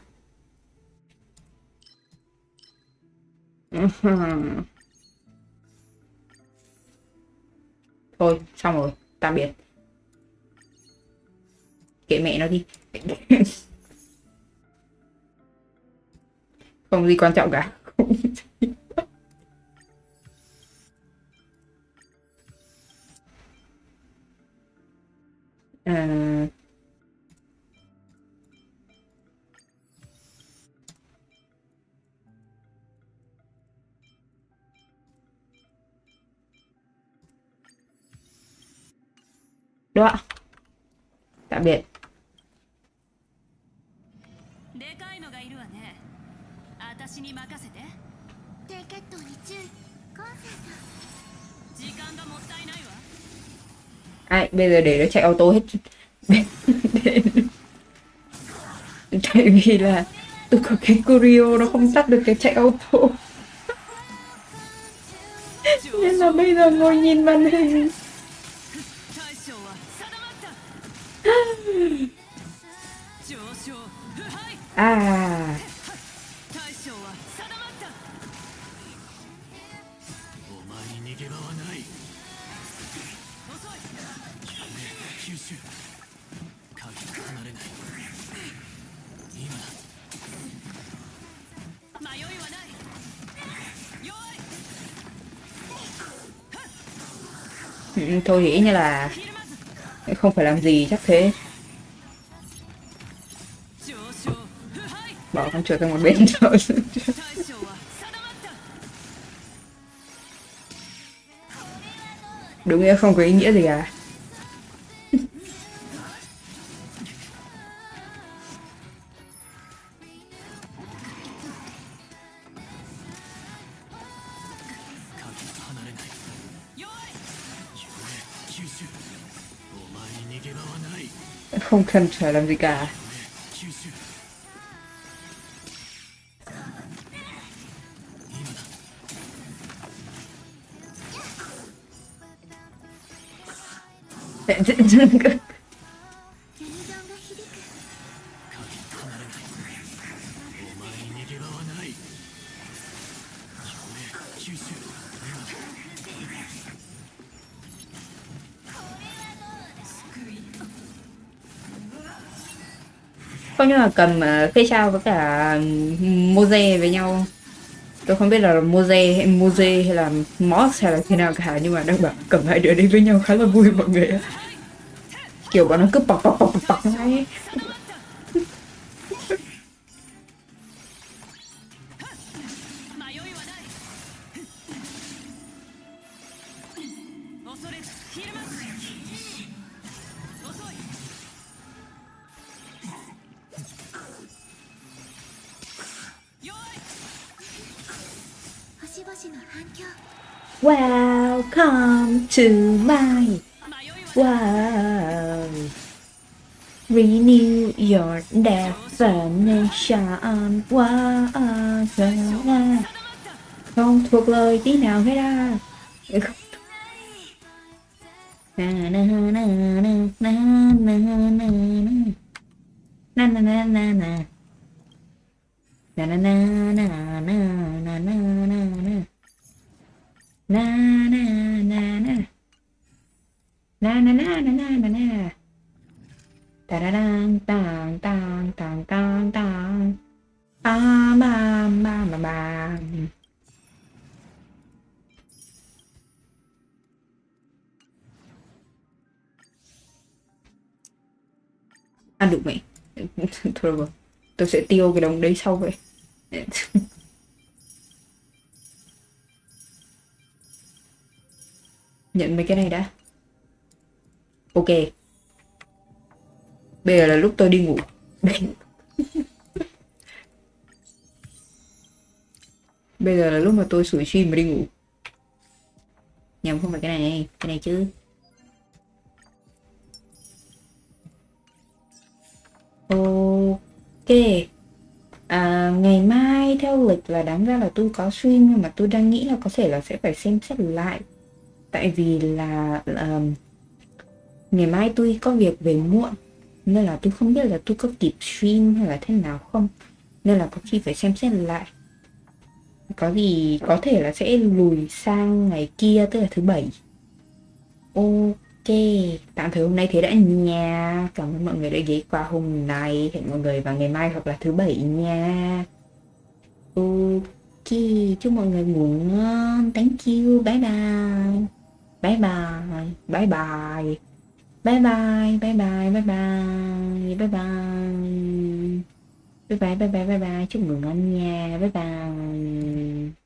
Thôi xong rồi, tạm biệt. Kệ mẹ nó đi. Không gì quan trọng cả. À, đó. Tạm biệt. でかいのがいるわね。私に任せて。低血糖に注意。コンセント。時間がもったいないわ。Ai, bây giờ để nó chạy auto hết. Tại vì là tôi có cái Curio nó không tắt được cái chạy auto. Nên là bây giờ ngồi nhìn màn hình. 大将は定まった。上昇腐敗。 À, 大将は定まった。お前に逃げ場はない。遅い。吸収。影が離れない。今だ。迷いはない。用意。 thôi thì ít như là không phải làm gì chắc thế. 上昇腐敗。 Bỏ con chuột sang một bên rồi. 大将は定まった。 Đúng nghĩa không có ý nghĩa gì à. Không cần phải làm gì cả. Không, nhưng mà cầm cây sao với cả Moze với nhau. Tôi không biết là Moze hay là Moss hay là thế nào cả, nhưng mà đang bảo cầm hai đứa đi với nhau khá là vui mọi người ạ. Kiểu bọn nó cứ bọc ngay. Welcome to my world. Renew your definition. Wow, không thuộc lời tí nào hết à. Na na na na na na na na na na na na. Na na na na na na na na na na na na na. Na na na na na na na. Ta da đang tang tang tang tang tang. Ba ba ba ba ba. Ăn được mày. Thôi rồi. Tôi sẽ tiêu cái đồng đấy sau vậy. Nhận mấy cái này đã. Ok. Bây giờ là lúc tôi đi ngủ. Bây giờ là lúc mà tôi sủi stream mà đi ngủ. Nhầm không phải cái này chứ. Ok. Ngày mai theo lịch là đáng ra là tôi có stream, nhưng mà tôi đang nghĩ là có thể là sẽ phải xem xét lại. Tại vì là ngày mai tôi có việc về muộn, nên là tôi không biết là tôi có kịp stream hay là thế nào không. Nên là có khi phải xem xét lại. Có gì có thể là sẽ lùi sang ngày kia, tức là thứ bảy. Ok, tạm thời hôm nay thế đã nha. Cảm ơn mọi người đã ghé qua hôm nay. Hẹn mọi người vào ngày mai hoặc là thứ bảy nha. Ok, chúc mọi người ngủ ngon. Thank you, bye bye. Bye bye, bye bye. Bye bye, bye bye, bye bye, bye bye. Bye bye, bye bye, bye bye. Chúc ngủ ngon nha. Bye bye.